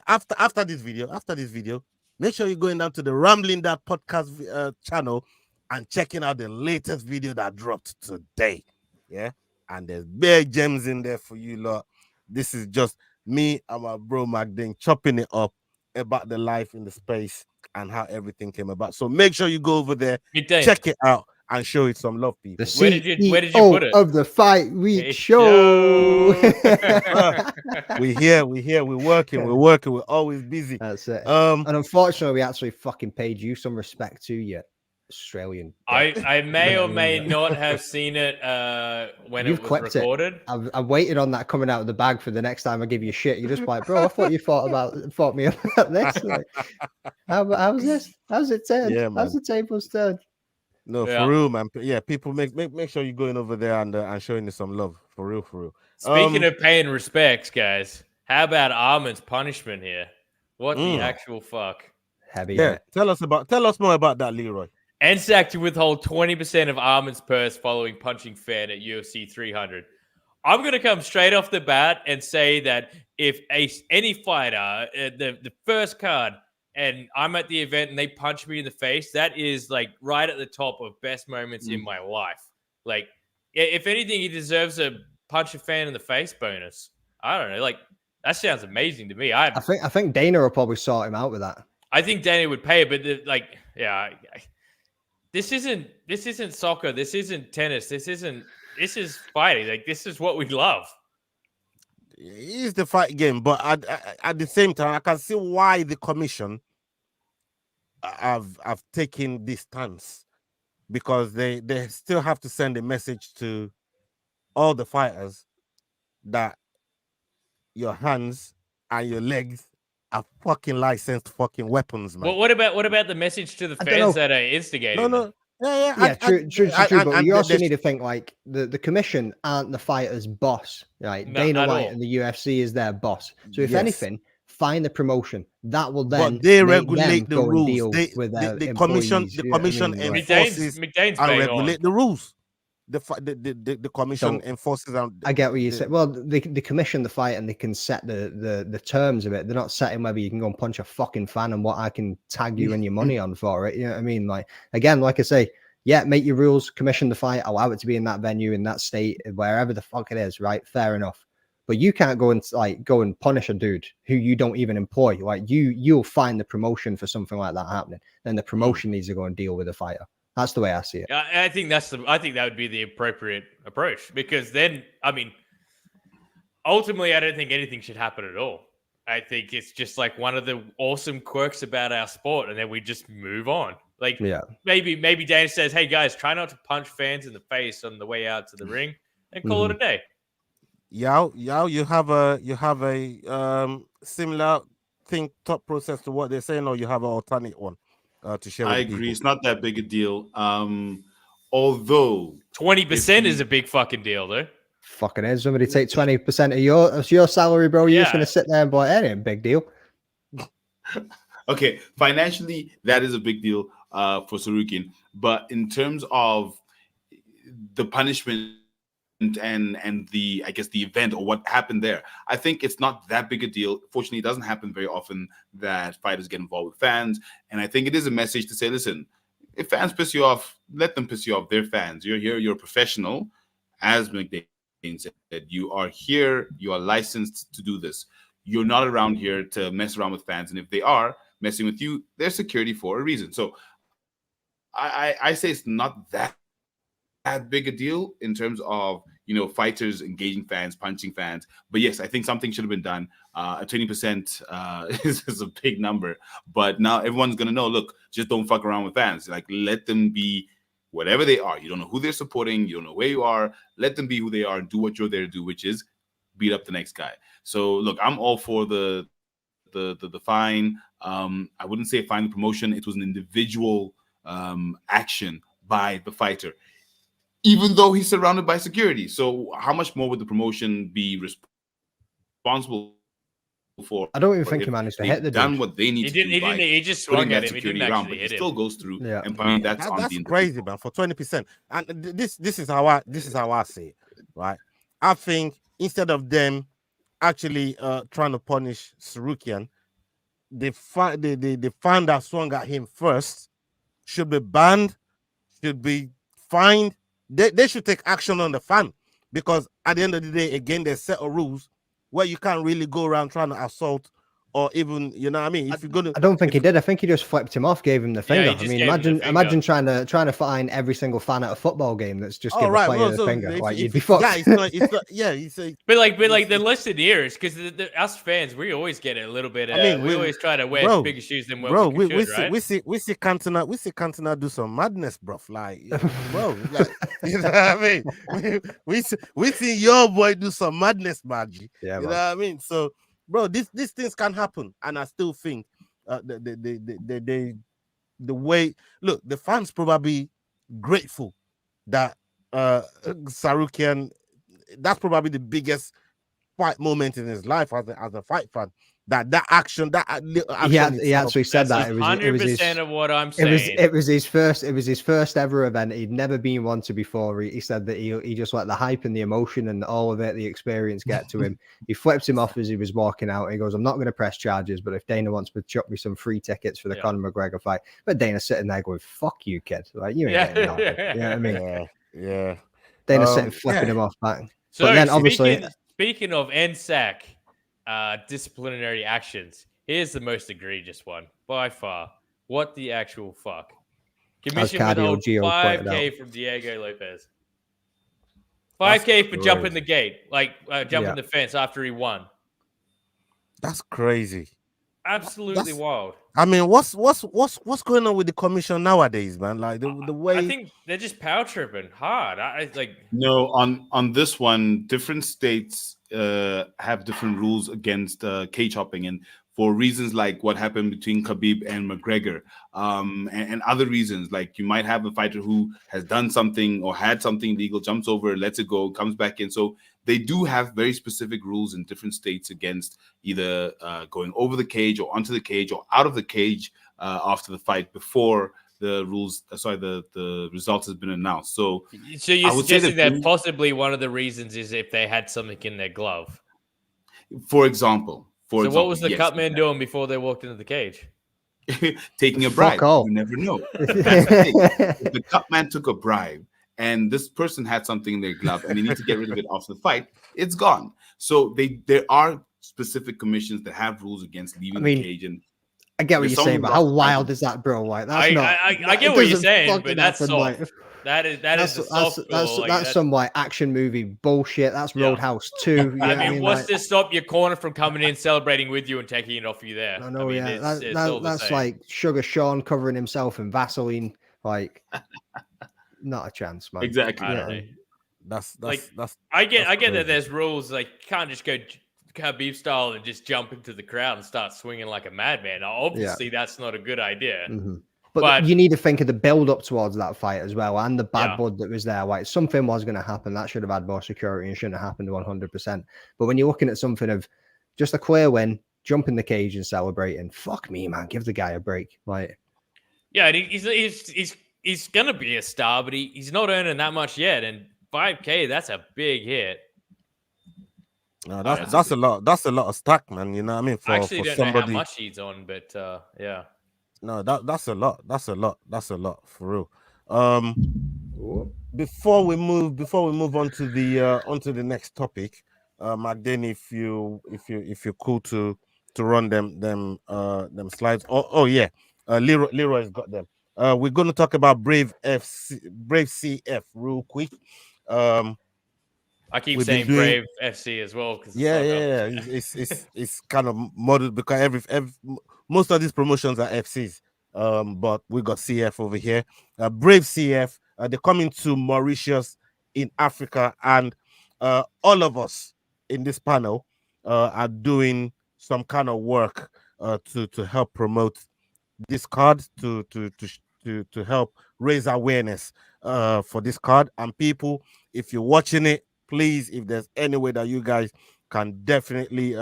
after this video. Make sure you're going down to the Rambling Dad podcast channel and checking out the latest video that dropped today. Yeah, and there's big gems in there for you lot. This is just me and my bro Magdane chopping it up about the life in the space and how everything came about. So make sure you go over there, check it out, and show it some love, people. Where did you put it? Of the Fight Week show. We're here, we're working, we're always busy. That's it. And unfortunately, we actually fucking paid you some respect too, you Australian. I may or may not have seen it when You've it was recorded. I waited on that coming out of the bag for the next time I give you shit. You're just like, bro, I thought you thought me about this. Like, how's this? How's it turned? Yeah, how's the tables turned? No, for real, man. Yeah, people make sure you're going over there and showing you some love. For real. Speaking of paying respects, guys, how about Arman's punishment here? What the actual fuck? Heavy. Yeah, tell us more about that, Leroy. NSAC to withhold 20% of Arman's purse following punching fan at UFC 300. I'm going to come straight off the bat and say that if any fighter, the first card, and I'm at the event and they punch me in the face, that is like right at the top of best moments in my life. Like, if anything, he deserves a punch a fan in the face bonus. I don't know. Like, that sounds amazing to me. I think Dana will probably sort him out with that. I think Dana would pay it, but this isn't soccer. This isn't tennis. This is fighting. Like, this is what we love. It is the fight game, but at the same time, I can see why the commission have taken this stance, because they still have to send a message to all the fighters that your hands and your legs are fucking licensed fucking weapons, man. Well, what about the message to the fans that are instigating? No. True. But you also need to think like the commission aren't the fighter's boss, right? No, Dana White and the UFC is their boss. So if anything, find the promotion that will then. But they regulate the rules. The commission enforces McDane's and regulate the rules. The commission enforces. I get what you said. Well, they commission the fight and they can set the terms of it. They're not setting whether you can go and punch a fucking fan and what I can tag you and your money on for it. You know what I mean? Like, again, like I say, yeah, make your rules, commission the fight, allow it to be in that venue, in that state, wherever the fuck it is, right? Fair enough. But you can't go and punish a dude who you don't even employ. Like, you'll find the promotion for something like that happening. Then the promotion needs to go and deal with the fighter. That's the way I see it. I think that would be the appropriate approach, because then, I mean, ultimately, I don't think anything should happen at all. I think it's just like one of the awesome quirks about our sport, and then we just move on. Like, maybe Dana says, "Hey guys, try not to punch fans in the face on the way out to the ring, and call it a day." Yao, you have a similar thought process to what they're saying, or you have an alternate one to share? I agree. It's not that big a deal. Although 20% is a big fucking deal, though. Fucking is. Somebody take 20% of your salary, bro. You're just gonna sit there and buy it. Ain't a big deal. Okay, financially, that is a big deal for Tsarukyan. But in terms of the punishment and the, I guess, the event or what happened there, I think it's not that big a deal. Fortunately, it doesn't happen very often that fighters get involved with fans. And I think it is a message to say, listen, if fans piss you off, let them piss you off. They're fans. You're here. You're a professional. As McDane said, you are here. You are licensed to do this. You're not around here to mess around with fans. And if they are messing with you, they're security for a reason. So I say it's not that big a deal in terms of, fighters engaging fans, punching fans. But yes, I think something should have been done. 20% is a big number. But now everyone's going to know, look, just don't fuck around with fans. Like, let them be whatever they are. You don't know who they're supporting. You don't know where you are. Let them be who they are and do what you're there to do, which is beat up the next guy. So look, I'm all for the fine. I wouldn't say fine the promotion. It was an individual action by the fighter, even though he's surrounded by security. So how much more would the promotion be responsible for? I don't even think he managed to hit the done dude. what they need to do. He just swung at him. He didn't actually hit him. He still goes through. Yeah. And I mean, that's crazy, man. For 20%, and this is how I see it, right? I think instead of them actually trying to punish Tsarukyan, the fan that swung at him first should be banned, should be fined. They should take action on the fan, because at the end of the day, again, there's set of rules where you can't really go around trying to assault or even, you know what I mean? If you're gonna, I don't think he did. I think he just flipped him off, gave him the finger. I mean, imagine trying to find every single fan at a football game that's just give a player the finger. Like, you'd be fucked. Yeah, it's But the lesson here is because us fans, we always get a little bit. We always try to wear bigger shoes than what we should, we see Cantona do some madness, bro. Like, bro, like, you know what I mean? We see your boy do some madness, Margie. Yeah, you know what I mean? So, bro, these things can happen, and I still think the way, look, the fans probably grateful that Tsarukyan, that's probably the biggest fight moment in his life as a fight fan. That action, he actually said that. It was 100% of what I'm saying. It was his first ever event. He'd never been one to before. He said that he just let the hype and the emotion and all of it, the experience, get to him. He flips him off as he was walking out. He goes, "I'm not going to press charges, but if Dana wants to chuck me some free tickets for the Conor McGregor fight," but Dana's sitting there going, "Fuck you, kid! Like, you ain't getting nothing." You know what I mean? Yeah. Dana's sitting flipping him off back. So but then obviously, speaking of NSAC. Disciplinary actions. Here's the most egregious one by far. What the actual fuck? Commission withhold 5K from Diego Lopes. 5K for jumping the gate, like jumping the fence after he won. That's crazy. Absolutely wild. I mean, what's going on with the commission nowadays, man? Like the way, I think they're just power tripping hard. No, on this one, different states have different rules against cage hopping, and for reasons like what happened between Khabib and McGregor, and other reasons, like you might have a fighter who has done something or had something illegal, jumps over, lets it go, comes back in. So they do have very specific rules in different states against either going over the cage or onto the cage or out of the cage after the fight before the the result has been announced. So you're suggesting that possibly one of the reasons is if they had something in their glove, for example. What was the cut man doing before they walked into the cage? Taking a bribe. You never know. That's the thing. If the cut man took a bribe and this person had something in their glove and they need to get rid of it after the fight, it's gone. So there are specific commissions that have rules against leaving the cage. And I get what you're saying, but how wild is that, bro? Like, that's I get what you're saying, but that's soft. That's some like action movie bullshit. That's Roadhouse 2. I mean, what's to stop your corner from coming in, celebrating with you, and taking it off you there? I know, that's like Sugar Sean covering himself in Vaseline. Like, not a chance, man. Exactly. I get that there's rules. Like, you can't just go Khabib style and just jump into the crowd and start swinging like a madman. Obviously, that's not a good idea. Mm-hmm. But you need to think of the build up towards that fight as well, and the bad blood that was there. Like, something was going to happen that should have had more security and shouldn't have happened 100%. But when you're looking at something of just a clear win, jump in the cage and celebrating, fuck me, man, give the guy a break. Like, yeah, he's gonna be a star, but he's not earning that much yet. And 5K, that's a big hit. No, that's a lot. That's a lot of stack, man. You know what I mean? I actually don't know how much he's on, but yeah. No, that's a lot. That's a lot for real. Before we move on to the next topic, Magdane, if you're cool to run them slides. Leroy's got them. We're going to talk about Brave CF real quick. I keep saying Brave FC as well because it's kind of modeled because most of these promotions are FCs, but we got CF over here. Brave CF, they're coming to Mauritius in Africa, and all of us in this panel are doing some kind of work to help promote this card, to help raise awareness for this card. And people, if you're watching it, please, if there's any way that you guys can definitely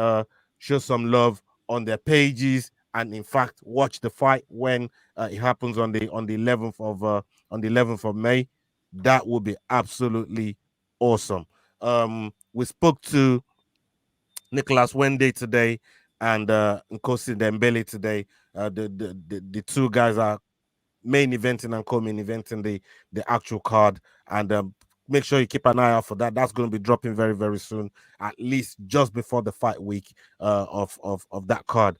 show some love on their pages, and in fact watch the fight when it happens on the 11th of May. That would be absolutely awesome. We spoke to Nicholas Wende today and Nkosi Dembele today. The two guys are main eventing and co-main eventing the actual card, and make sure you keep an eye out for that. That's going to be dropping very, very soon, at least just before the fight week of that card.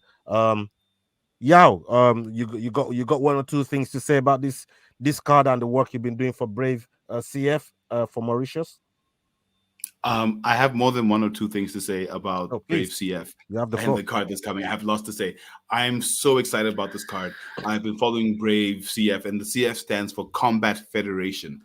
Yao, you got one or two things to say about this card and the work you've been doing for Brave CF for Mauritius? I have more than one or two things to say about Brave CF and the card that's coming. I have lots to say. I'm so excited about this card. I've been following Brave CF, and the CF stands for Combat Federation.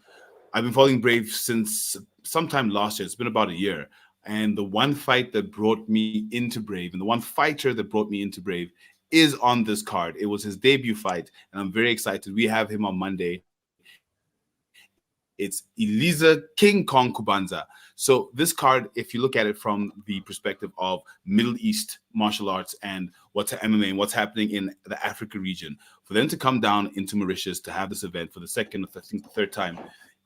I've been following Brave since sometime last year. It's been about a year. And the one fight that brought me into Brave, and the one fighter that brought me into Brave, is on this card. It was his debut fight, and I'm very excited. We have him on Monday. It's Ilia King Kong Kubanza. So this card, if you look at it from the perspective of Middle East martial arts and what's MMA and what's happening in the Africa region, for them to come down into Mauritius to have this event for the second, I think the third time,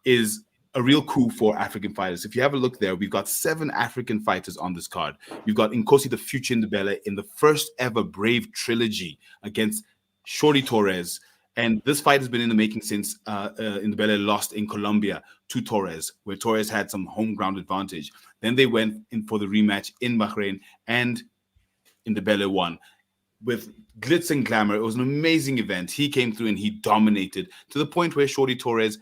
is a real coup for African fighters. If you have a look there, we've got 7 African fighters on this card. You've got Nkosi the Future Ndebele in the first ever Brave trilogy against Shorty Torres. And this fight has been in the making since Ndebele lost in Colombia to Torres, where Torres had some home ground advantage. Then they went in for the rematch in Bahrain, and Ndebele won. With glitz and glamour, it was an amazing event. He came through and he dominated to the point where Shorty Torres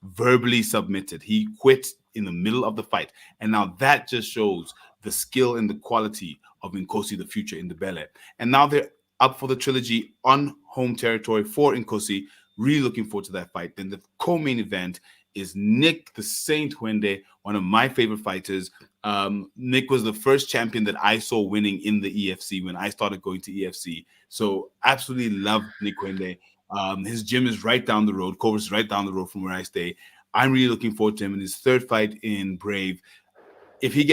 verbally submitted. He quit in the middle of the fight. And now that just shows the skill and the quality of Nkosi the Future Ndebele. And now they're up for the trilogy on home territory for Nkosi. Really looking forward to that fight. Then the co-main event is Nick the Saint Wende, one of my favorite fighters. Nick was the first champion that I saw winning in the EFC when I started going to EFC. So absolutely love Nick Wende. His gym is right down the road. Cobra's right down the road from where I stay. I'm really looking forward to him in his third fight in Brave. If he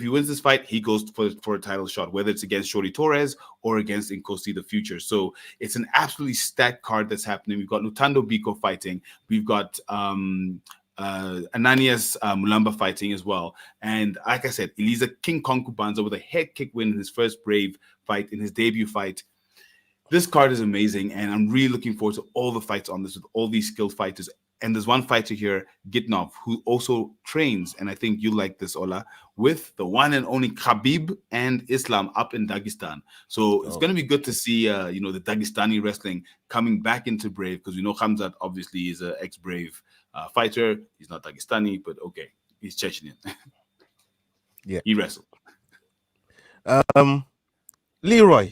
wins this fight, he goes for a title shot, whether it's against Shorty Torres or against Nkosi the Future. So it's an absolutely stacked card that's happening. We've got Lutando Biko fighting. We've got Ananias Mulamba fighting as well. And like I said, Ilia King Kong Kubanza with a head kick win in his first Brave fight, in his debut fight. This card is amazing, and I'm really looking forward to all the fights on this with all these skilled fighters. And there's one fighter here, Gitnov, who also trains, and I think you like this, Ola, with the one and only Khabib and Islam up in Dagestan. So it's going to be good to see, the Dagestani wrestling coming back into Brave, because we know Khamzat obviously is an ex-Brave fighter. He's not Dagestani, but okay, he's Chechenian. Yeah, he wrestled. Leroy,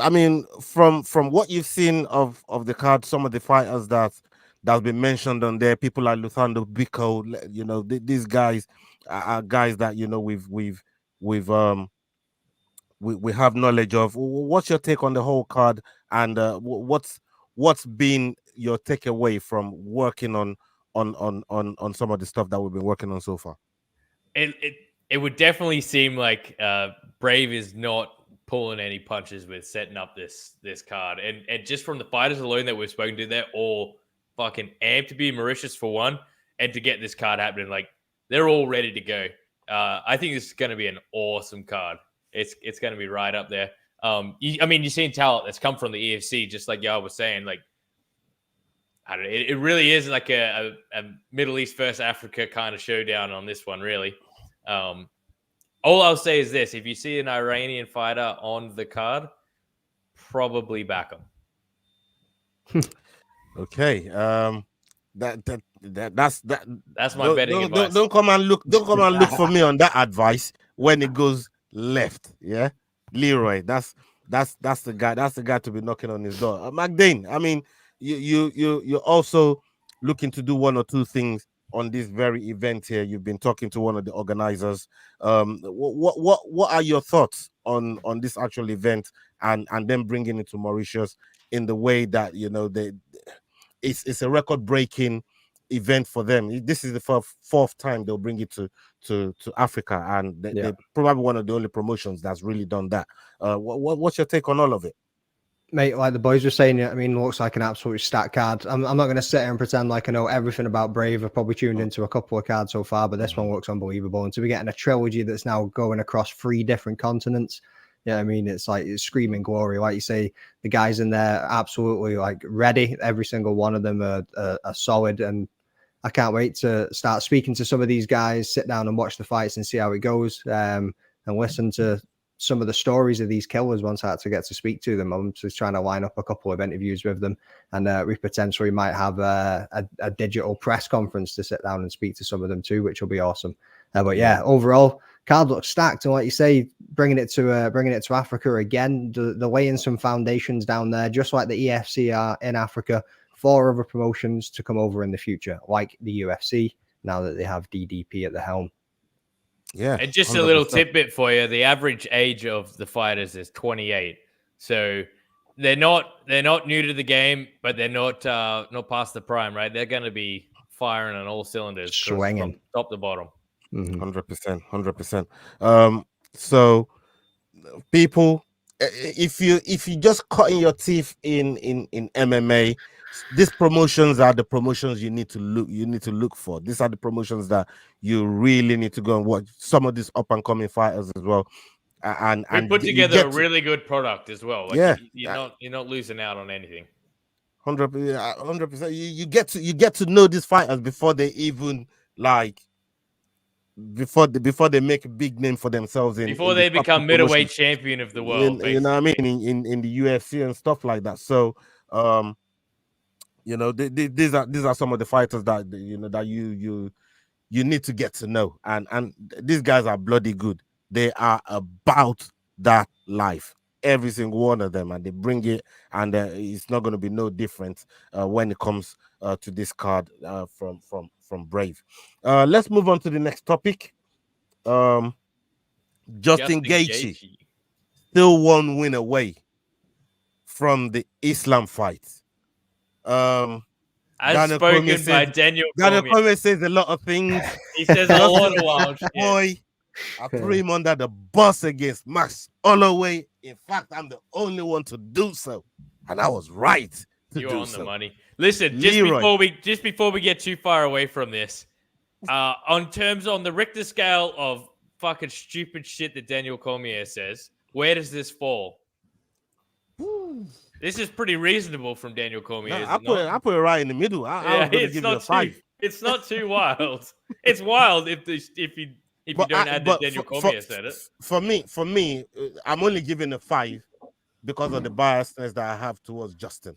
I mean, from what you've seen of the card, some of the fighters that's been mentioned on there, people like Lutando Biko, these guys are guys that we have knowledge of. What's your take on the whole card, and what's been your takeaway from working on some of the stuff that we've been working on so far? It would definitely seem like Brave is not pulling any punches with setting up this card, and just from the fighters alone that we've spoken to, they're all fucking amped to be in Mauritius for one, and to get this card happening. Like, they're all ready to go. I think this is going to be an awesome card. It's going to be right up there. You're seeing talent that's come from the EFC, just like y'all was saying. Like, I don't know, it really is like a Middle East versus Africa kind of showdown on this one, really. All I'll say is this: if you see an Iranian fighter on the card, probably back him. Okay. That's my betting advice. Don't come and look for me on that advice when it goes left. Yeah, Leroy. That's the guy. That's the guy to be knocking on his door. McDane. I mean, you're also looking to do one or two things on this very event here. You've been talking to one of the organizers. What are your thoughts on this actual event and then bringing it to Mauritius in the way that, you know, it's a record-breaking event for them. This is the fourth time they'll bring it to Africa, and they're probably one of the only promotions that's really done that. What's your take on all of it? Mate, like the boys were saying, I mean, looks like an absolute stat card. I'm not going to sit here and pretend like I know everything about Brave. I've probably tuned into a couple of cards so far, but this one looks unbelievable. And to be getting a trilogy that's now going across 3 different continents, yeah, I mean, it's like it's screaming glory. Like you say, the guys in there are absolutely like ready. Every single one of them are solid, and I can't wait to start speaking to some of these guys, sit down and watch the fights and see how it goes, and listen to some of the stories of these killers once I had to get to speak to them. I'm just trying to line up a couple of interviews with them, and we potentially might have a digital press conference to sit down and speak to some of them too, which will be awesome. But yeah, overall, card looks stacked, and like you say, bringing it to Africa again, the laying some foundations down there, just like the EFC are in Africa, for other promotions to come over in the future, like the UFC, now that they have DDP at the helm. Yeah. And just 100%. a little tidbit for you: the average age of the fighters is 28, so they're not new to the game, but they're not past the prime, right? They're going to be firing on all cylinders, swinging from top to bottom. 100%. So people, if you just cutting your teeth in MMA, these promotions are the promotions you need to look for. These are the promotions that you really need to go and watch. Some of these up and coming fighters as well. And we put together a really good product as well. Like you're not losing out on anything. 100%. You get to know these fighters before they even before they make a big name for themselves before they become middleweight champion of the world. You know what I mean, in the UFC and stuff like that. So you know, these are some of the fighters that you need to get to know, and these guys are bloody good. They are about that life, every single one of them, and they bring it, and it's not going to be no different when it comes to this card from Brave. Let's move on to the next topic. Justin Gaethje, still 1 win away from the Islam fight. As spoken by Daniel Cormier says a lot of things. He says a lot of wild shit. Boy, I threw him under the bus against Max Holloway. In fact, I'm the only one to do so, and I was right. You're on the money. Listen, just before we get too far away from this, on the Richter scale of fucking stupid shit that Daniel Cormier says, where does this fall? This is pretty reasonable from Daniel Cormier. I put it right in the middle. I was going to give you a 5. It's not too wild. It's wild if you don't add that Daniel Cormier said it. For me, I'm only giving a 5 because of the biasness that I have towards Justin.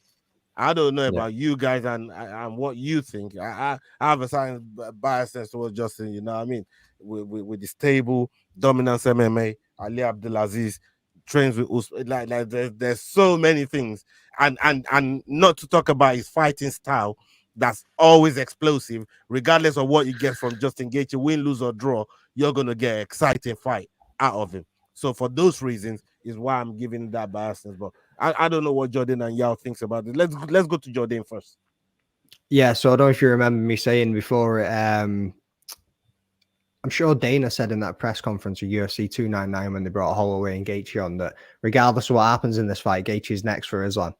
I don't know about you guys and what you think. I have a certain biasness towards Justin. You know what I mean? With the stable dominance MMA, Ali Abdulaziz trains with us. Like there's so many things, and not to talk about his fighting style that's always explosive, regardless of what you get from Justin Gaethje, win, lose or draw, you're gonna get an exciting fight out of him. So for those reasons is why I'm giving that biasness. But I don't know what Jordan and Yao thinks about it. Let's go to Jordan first. Yeah, so I don't know if you remember me saying before. I'm sure Dana said in that press conference of UFC 299 when they brought Holloway and Gaethje on that regardless of what happens in this fight, Gaethje's next for Islam.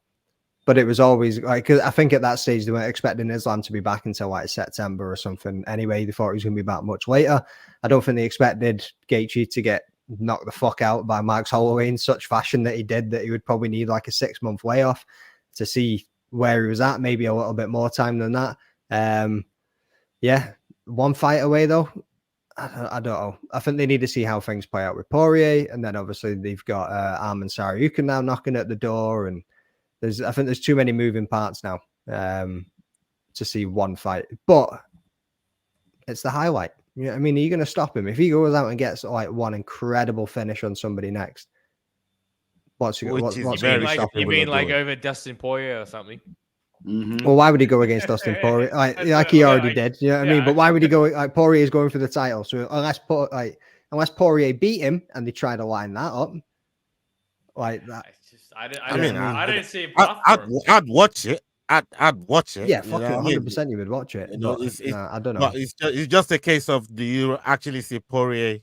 But it was always like, I think at that stage they weren't expecting Islam to be back until like September or something. Anyway, they thought he was going to be back much later. I don't think they expected Gaethje to get knocked the fuck out by Max Holloway in such fashion that he did, that he would probably need like a 6-month layoff to see where he was at, maybe a little bit more time than that. Yeah, 1 fight away though. I don't know. I think they need to see how things play out with Poirier, and then obviously they've got Arman Tsarukyan now knocking at the door, and I think there's too many moving parts now to see 1 fight. But it's the highlight. You know what I mean? Are you going to stop him if he goes out and gets like 1 incredible finish on somebody next? You mean like over Dustin Poirier or something? Well, why would he go against Dustin Poirier? Like he already did, you know what I mean? But why would he go? Like Poirier is going for the title, so unless Poirier beat him and they try to line that up, like that. I don't see a path for him. I'd watch it. I'd watch it. Yeah, fuck it, 100%. You would watch it. You know, but, I don't know. But it's just a case of, do you actually see Poirier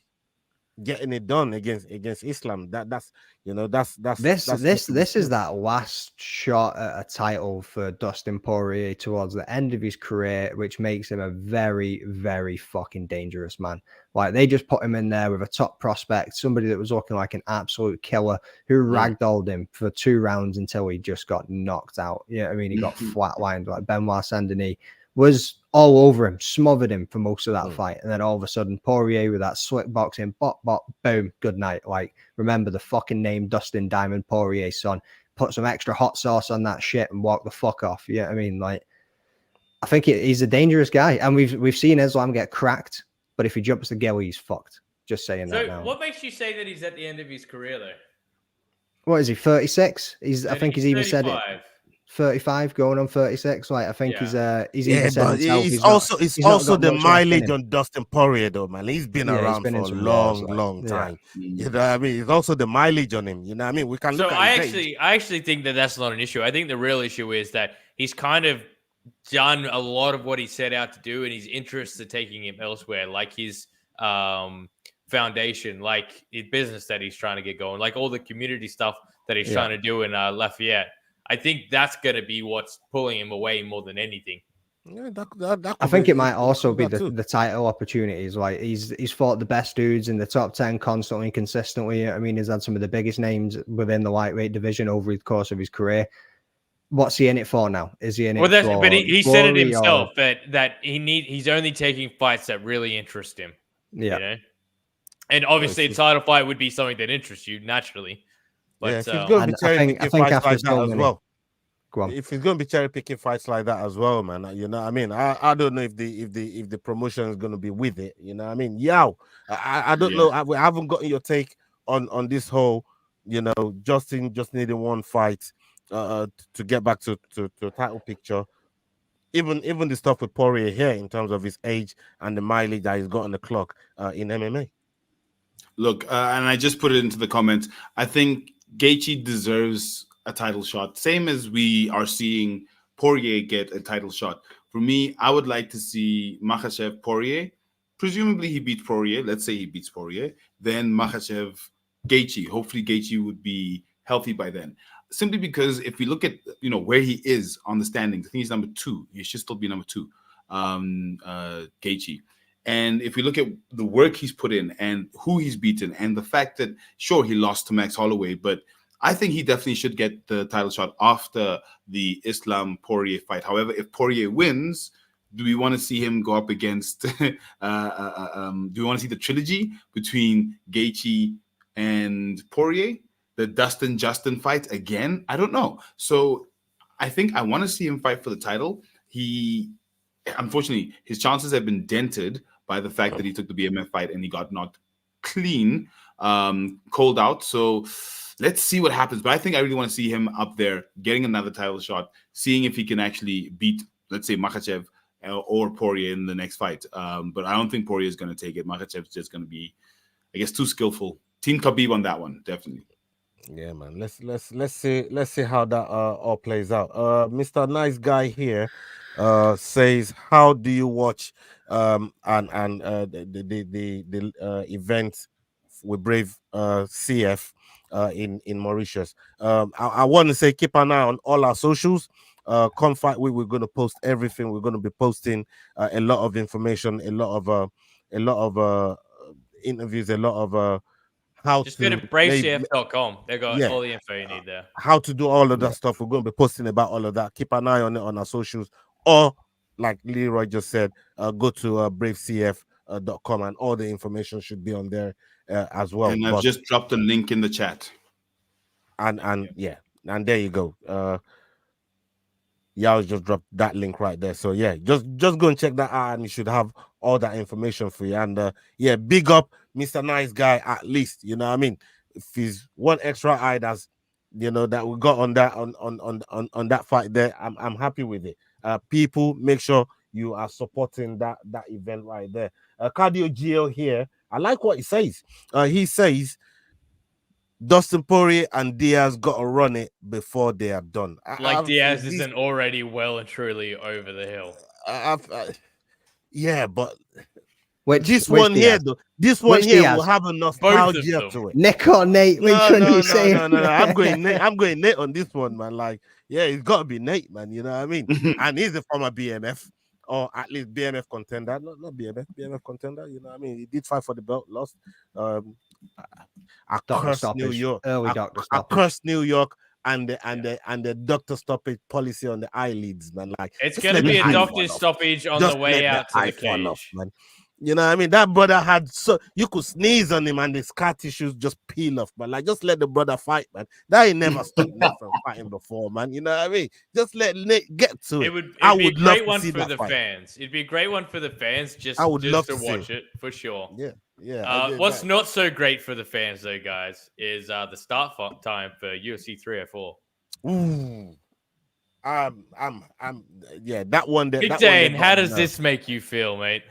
getting it done against Islam? That's this is that last shot at a title for Dustin Poirier towards the end of his career, which makes him a very, very fucking dangerous man. Like, they just put him in there with a top prospect, somebody that was looking like an absolute killer, who ragdolled him for 2 rounds until he just got knocked out. Yeah, I mean, he got flatlined. Like, Benoit Saint-Denis was all over him, smothered him for most of that fight. And then all of a sudden, Poirier with that slick boxing, bop, boom, good night. Like, remember the fucking name Dustin Diamond Poirier, son. Put some extra hot sauce on that shit and walk the fuck off. Yeah, I mean, like, I think he's a dangerous guy. And we've seen Islam get cracked, but if he jumps the gill, he's fucked. Just saying that now. What makes you say that he's at the end of his career, though? What is he, 36? I think he's even 35. Said it. 35 going on 36. Like, I think he's even said himself. It's also the mileage on Dustin Poirier, though, man. He's been around for a long time. You know what I mean? It's also the mileage on him. You know what I mean? We can look at I actually think that's not an issue. I think the real issue is that he's kind of done a lot of what he set out to do, and his interests are taking him elsewhere, like his foundation, like his business that he's trying to get going, like all the community stuff that he's trying to do in Lafayette. I think that's going to be what's pulling him away more than anything. Yeah, I think it might also be the title opportunities. Like, he's fought the best dudes in the top 10 constantly, consistently. I mean, he's had some of the biggest names within the lightweight division over the course of his career. What's he in it for now? Is he in it for but he said it himself that he's only taking fights that really interest him. Yeah. You know? And obviously a title fight would be something that interests you naturally. But if he's going to be cherry picking fights like that as well. If he's going to be cherry picking fights like that as well, man, you know what I mean? I don't know if the promotion is going to be with it. You know what I mean? I don't know. I haven't gotten your take on this whole, you know, Justin just needing one fight to get back to a title picture. Even the stuff with Poirier here in terms of his age and the mileage that he's got on the clock in MMA. Look, and I just put it into the comments. I think Gaethje deserves a title shot, same as we are seeing Poirier get a title shot. For me, I would like to see Makhachev Poirier. Presumably he beats Poirier. Let's say he beats Poirier. Then Makhachev Gaethje. Hopefully Gaethje would be healthy by then. Simply because if we look at, you know, where he is on the standings, I think he's number 2. He should still be number 2, Gaethje. And if we look at the work he's put in and who he's beaten and the fact that, sure, he lost to Max Holloway, but I think he definitely should get the title shot after the Islam-Poirier fight. However, if Poirier wins, do we want to see him go up against do we want to see the trilogy between Gaethje and Poirier? The Justin fight again? I don't know. So I think I want to see him fight for the title. Unfortunately, his chances have been dented by the fact that he took the BMF fight and he got knocked clean, cold out. So let's see what happens. But I think I really want to see him up there getting another title shot, seeing if he can actually beat, let's say, Makhachev or Poirier in the next fight. But I don't think Poirier is going to take it. Makhachev's just going to be, I guess, too skillful. Team Khabib on that one, definitely. Yeah, man. Let's see how that all plays out. Mr. Nice Guy here says, how do you watch the event with Brave CF in Mauritius? I want to say keep an eye on all our socials. Come Fight Week, we're going to post everything. We're going to be posting a lot of information, a lot of interviews, a lot of just go to bravecf.com. They got all the info you need there. How to do all of that stuff. We're going to be posting about all of that. Keep an eye on it on our socials, or like Leroy just said, go to bravecf.com and all the information should be on there as well. And I've just dropped a link in the chat. And there you go. Yao just dropped that link right there. So yeah, just go and check that out, and you should have all that information for you. And big up Mr. Nice Guy, at least, you know what I mean? If he's one extra eye that's you know, that we got on that fight there. I'm happy with it. People, make sure you are supporting that event right there. Cardio Geo here, I like what he says. He says Dustin Poirier and Diaz got to run it before they are done. Diaz isn't already well and truly over the hill. Yeah, but Which one Diaz? here, though, this one Which here Diaz? will have a nostalgia to it. Nick or Nate? Which one are you saying? No. I'm going Nate on this one, man. Like, yeah, it's got to be Nate, man. You know what I mean? And he's a former BMF, or at least BMF contender. Not BMF contender. You know what I mean? He did fight for the belt, lost. I cursed New York. I cursed New York and the doctor stoppage policy on the eyelids, man. Like, it's going to be a doctor stoppage on the way out to the cage, off, man. You know what I mean? That brother had you could sneeze on him and the scar tissues just peel off, but like, just let the brother fight, man. That ain't never stopped Nate from fighting before, man. You know what I mean? Just let Nate get to it. It'd be a great one for the fans. It'd be a great one for the fans. I would love to watch it for sure. Yeah. What's not so great for the fans, though, guys, is the start time for UFC 304. Ooh. That one there. Big Dane, how does this make you feel, mate?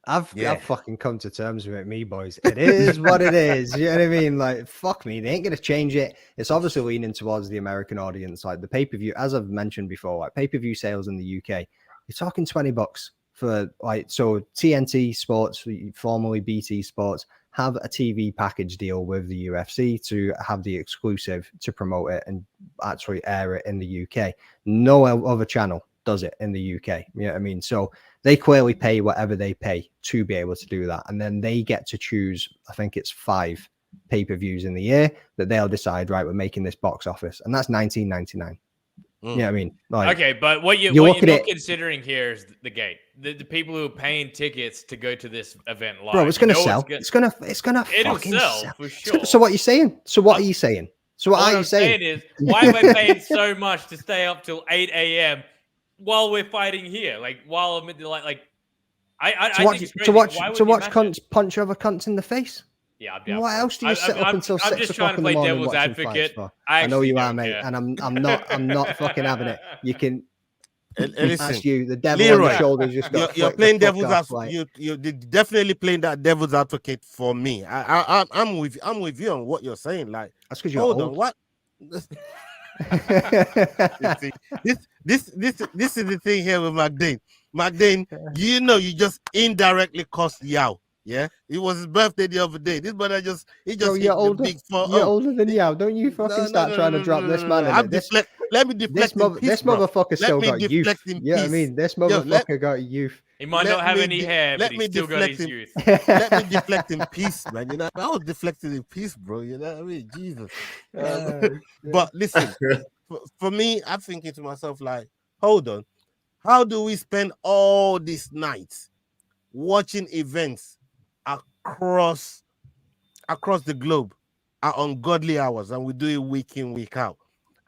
I've fucking come to terms with it, me boys. It is what it is. You know what I mean? Like, fuck me. They ain't going to change it. It's obviously leaning towards the American audience. Like, the pay-per-view, as I've mentioned before, like, pay-per-view sales in the UK, you're talking $20 for, like, so TNT Sports, formerly BT Sports, have a TV package deal with the UFC to have the exclusive to promote it and actually air it in the UK. No other channel does it in the UK. You know what I mean? So they clearly pay whatever they pay to be able to do that. And then they get to choose, I think it's 5 pay-per-views in the year that they'll decide, right, we're making this box office. And that's $19.99. You know what I mean? Like, okay, but what you're not considering here is the gate. The people who are paying tickets to go to this event live. Bro, it's going to sell. It's going to it'll fucking sell for sure. So what are you saying? So what are you saying? So what are you saying? Is, why am I paying so much to stay up till 8 a.m. while we're fighting here? Like, while I'm to watch cunts punch other cunts in the face. Yeah, what else do you sit up until 6 o'clock in the morning? I'm just trying to play devil's advocate. I know you are, mate, and I'm not fucking having it. You can ask you, the devil Leroy, on your shoulders. Just you're playing devil's advocate. You're definitely playing that devil's advocate for me. I'm with you on what you're saying. Like, that's because you're hold old. on, what? This is the thing here with McDane. McDane, you know, you just indirectly cost Yao. Yeah, it was his birthday the other day. This brother you're older. You're older than Yao. Don't you fucking start trying to drop this man in it. Let me deflect. This motherfucker still got youth. Yeah, I mean, this motherfucker got youth. He might not have any hair, but he's still got his youth. Let me deflect in peace, man. You know, I was deflecting in peace, bro. You know what I mean? Jesus. But listen, for me, I'm thinking to myself, like, hold on. How do we spend all these nights watching events across the globe at ungodly hours, and we do it week in, week out?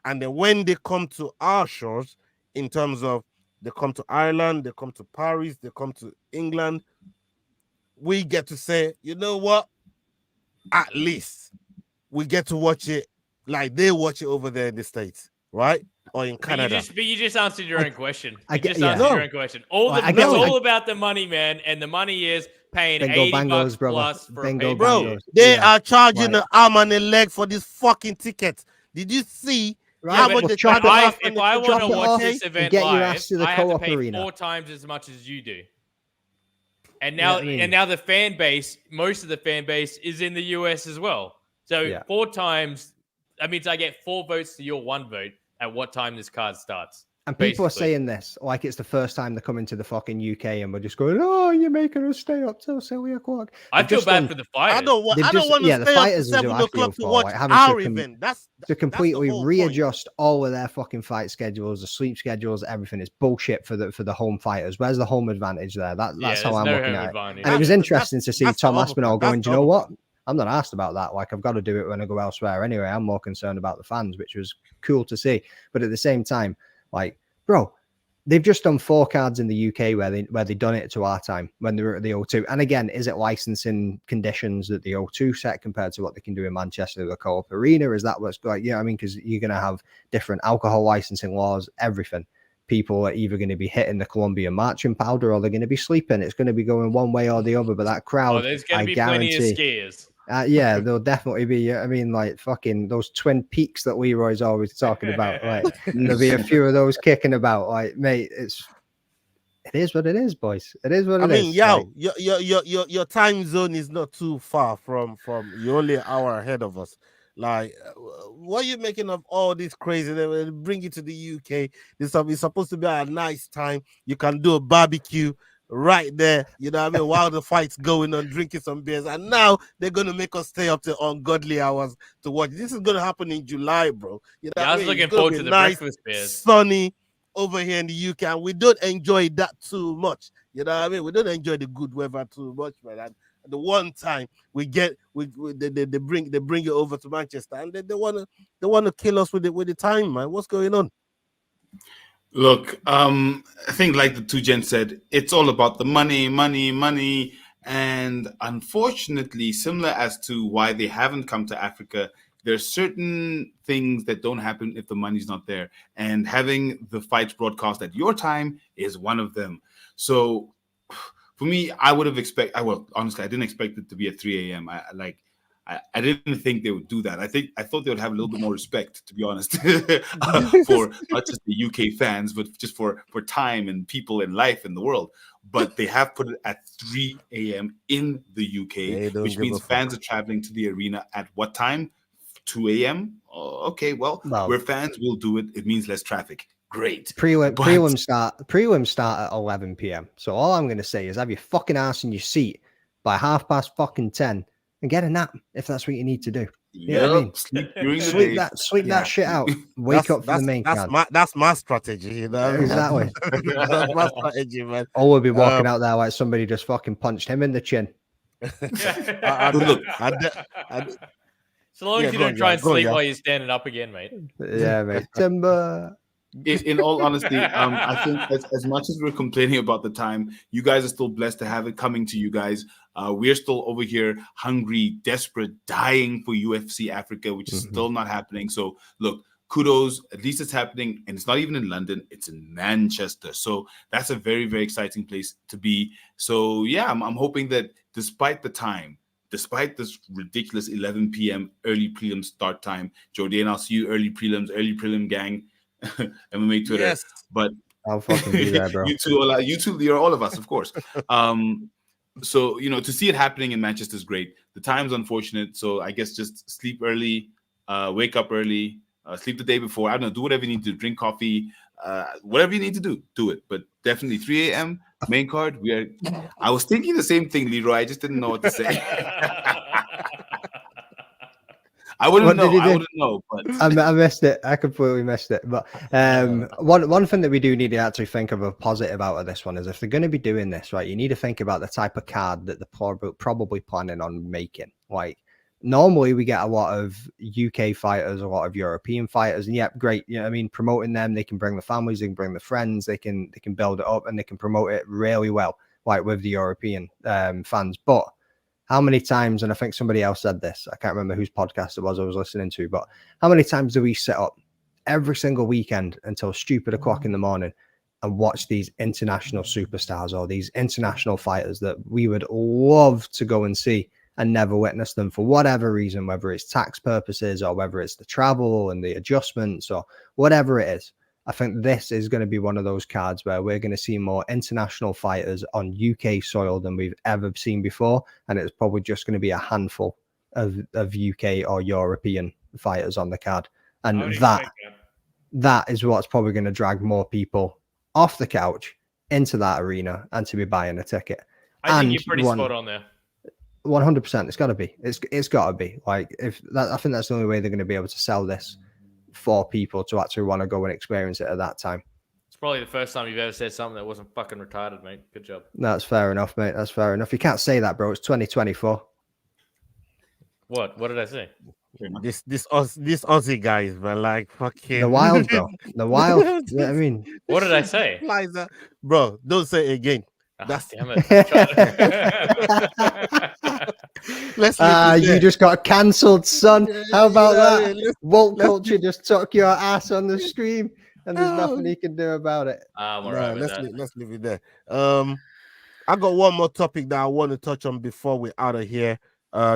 And then when they come to our shores, in terms of they come to Ireland, they come to Paris, they come to England, we get to say, you know what? At least we get to watch it like they watch it over there in the States, right? Or in Canada. But you just answered your own question. It's all about the money, man. And the money is paying $80 plus for a pay. Bro, they are charging the arm and the leg for this fucking ticket. Did you see how much if I want to watch this event live, I have to pay 4 times as much as you do. And now, now the fan base, most of the fan base is in the US as well. So 4 times, that means I get 4 votes to your 1 vote at what time this card starts. And people are saying this like it's the first time they're coming to the fucking UK, and we're just going, "Oh, you're making us stay up till 7 o'clock." I feel bad for the fighters. I don't want to stay up till 7 o'clock to watch our event. That's to completely readjust all of their fucking fight schedules, the sleep schedules, everything. It's bullshit for the home fighters. Where's the home advantage there? That's how I'm looking at it. And it was interesting to see Tom Aspinall going, "Do you know what? I'm not asked about that. Like, I've got to do it when I go elsewhere anyway. I'm more concerned about the fans," which was cool to see. But at the same time, like, bro, they've just done 4 cards in the UK where they done it to our time when they were at the O2. And again, is it licensing conditions that the O2 set compared to what they can do in Manchester, the Co-op Arena? Is that what's like? Yeah, I mean, because you're going to have different alcohol licensing laws, everything. People are either going to be hitting the Colombian marching powder or they're going to be sleeping. It's going to be going one way or the other. But that crowd, there's going to be plenty of skiers. Yeah, there'll definitely be. I mean, like fucking those Twin Peaks that Leroy's always talking about. Like there'll be a few of those kicking about. Like, mate, it is what it is, boys. It is what it is. I mean, your time zone is not too far from you're only an hour ahead of us. Like, what are you making of all this crazy? They bring it to the UK. This is supposed to be a nice time. You can do a barbecue right there, you know what I mean, while the fight's going on, drinking some beers, and now they're gonna make us stay up to ungodly hours to watch. This is gonna happen in July, bro. You know, I was looking forward to the breakfast beers. Sunny over here in the UK, and we don't enjoy that too much. You know what I mean? We don't enjoy the good weather too much, man. And the one time they bring it over to Manchester, and they wanna kill us with the time, man. What's going on? Look, I think like the two gents said, it's all about the money. And unfortunately, similar as to why they haven't come to Africa, there's certain things that don't happen if the money's not there. And having the fights broadcast at your time is one of them. So for me, I would have expected, honestly, I didn't expect it to be at 3 a.m. I didn't think they would do that. I thought they would have a little bit more respect, to be honest, for not just the UK fans, but just for time and people and life in the world. But they have put it at 3 a.m. in the UK, which means fans are traveling to the arena at what time? 2 a.m. Oh, okay, well, where fans will do it, it means less traffic. Great. Prelims start at 11 p.m. So all I'm going to say is have your fucking ass in your seat by 10:30 and get a nap if that's what you need to do. You know what I mean? Sleep that shit out. Wake up for the main card. That's my strategy, you know. Exactly. That's my strategy, man. Or we'll be walking out there like somebody just fucking punched him in the chin. So long as you don't try and sleep while you're standing up again, mate. Yeah, mate. Timber. In all honesty, I think as much as we're complaining about the time, you guys are still blessed to have it coming to you guys. We're still over here hungry, desperate, dying for UFC Africa, which is still not happening. So look, kudos, at least it's happening. And it's not even in London, it's in Manchester. So that's a very, very exciting place to be. So yeah, I'm hoping that despite the time, despite this ridiculous 11 p.m. early prelim start time, Jordan, I'll see you early prelim gang. MMA Twitter, yes. But I'll fucking do that, bro. you two, you're all of us, of course. So to see it happening in Manchester is great. The time's unfortunate, so I guess just sleep early, wake up early, sleep the day before. I don't know, do whatever you need to do, drink coffee, whatever you need to do it. But definitely 3 a.m. main card. I was thinking the same thing, Leroy. I just didn't know what to say. I wouldn't know, but I missed it. I completely missed it. But one thing that we do need to actually think of a positive out of this one is if they're going to be doing this, right, you need to think about the type of card that they're probably planning on making. Like normally we get a lot of UK fighters, a lot of European fighters, and yeah, great. You know what I mean? Promoting them, they can bring the families, they can bring the friends, they can build it up and they can promote it really well, like with the European fans. But how many times, and I think somebody else said this, I can't remember whose podcast it was I was listening to, but how many times do we sit up every single weekend until stupid o'clock in the morning and watch these international superstars or these international fighters that we would love to go and see and never witness them for whatever reason, whether it's tax purposes or whether it's the travel and the adjustments or whatever it is. I think this is going to be one of those cards where we're going to see more international fighters on UK soil than we've ever seen before. And it's probably just going to be a handful of UK or European fighters on the card. And that is what's probably going to drag more people off the couch into that arena and to be buying a ticket. I think you're pretty spot on there. 100%. It's got to be. It's got to be. Like I think that's the only way they're going to be able to sell this for people to actually want to go and experience it at that time. It's probably the first time you've ever said something that wasn't fucking retarded, mate. Good job. That's fair enough, mate. That's fair enough. You can't say that, bro. It's 2024. What did I say? This Aussie guys, man, like fucking The wild, bro. The wild. You know what I mean? What did I say? Flies that. Bro, don't say it again. That's Damn it. let's leave it You there. just got cancelled, son. How about You know what I that? mean? Woke let's culture just took your ass on the stream, and there's No. nothing he can do about it. I'm all right with that. Let's leave it there. I got one more topic that I want to touch on before we're out of here.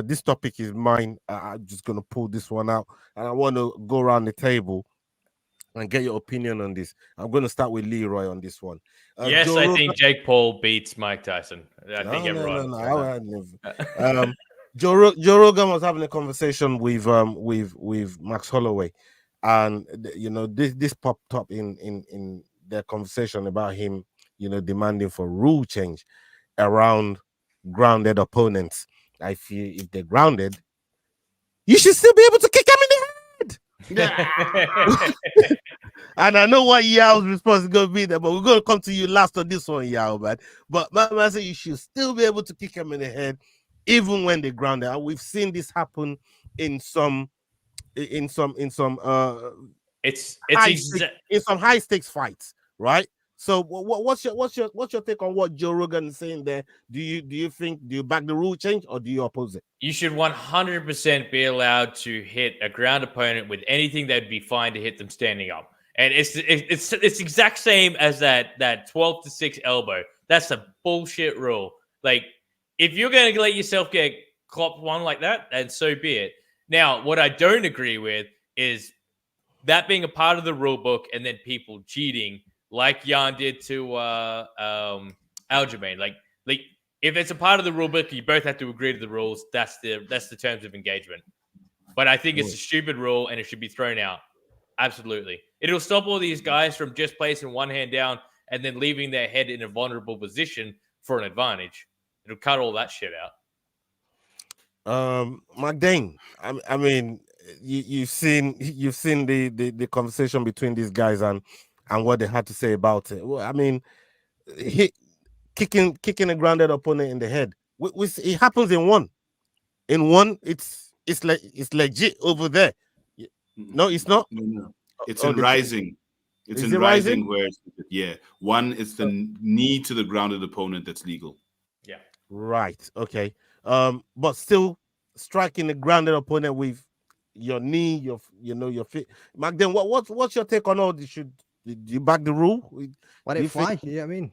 This topic is mine. I'm just gonna pull this one out, and I want to go around the table and get your opinion on this. I'm going to start with Leroy on this one. Yes, Joe I Rogan... think Jake Paul beats Mike Tyson. I think everyone. Joe Rogan was having a conversation with Max Holloway, and you know this popped up in their conversation about him, you know, demanding for rule change around grounded opponents. I feel if they're grounded, you should still be able to kick them in the head. And I know what Yao's response is going to be there, but we're going to come to you last on this one, Yao, man. But man said you should still be able to kick them in the head, even when they're grounded. And we've seen this happen in some high stakes fights, right? So what's your take on what Joe Rogan is saying there? Do you back the rule change or do you oppose it? You should 100% be allowed to hit a ground opponent with anything that'd be fine to hit them standing up. And it's exact same as that 12-6 elbow. That's a bullshit rule. Like, if you're going to let yourself get clopped one like that, then so be it. Now, what I don't agree with is that being a part of the rule book and then people cheating like Jan did to Aljamain. Like if it's a part of the rule book, you both have to agree to the rules. That's the terms of engagement. But I think it's a stupid rule and it should be thrown out. Absolutely. It'll stop all these guys from just placing one hand down and then leaving their head in a vulnerable position for an advantage. It'll cut all that shit out. McDane, I mean, you've seen the conversation between these guys and what they had to say about it. Well, I mean, kicking a grounded opponent in the head. It happens in one. In one, it's legit over there. No, it's not. No. It's in rising. It's in rising where one is the knee to the grounded opponent that's legal. Yeah. Right. Okay. But still striking the grounded opponent with your knee, your feet. McDane, what's your take on all this? Do you back the rule? Let it fly. You know what I mean?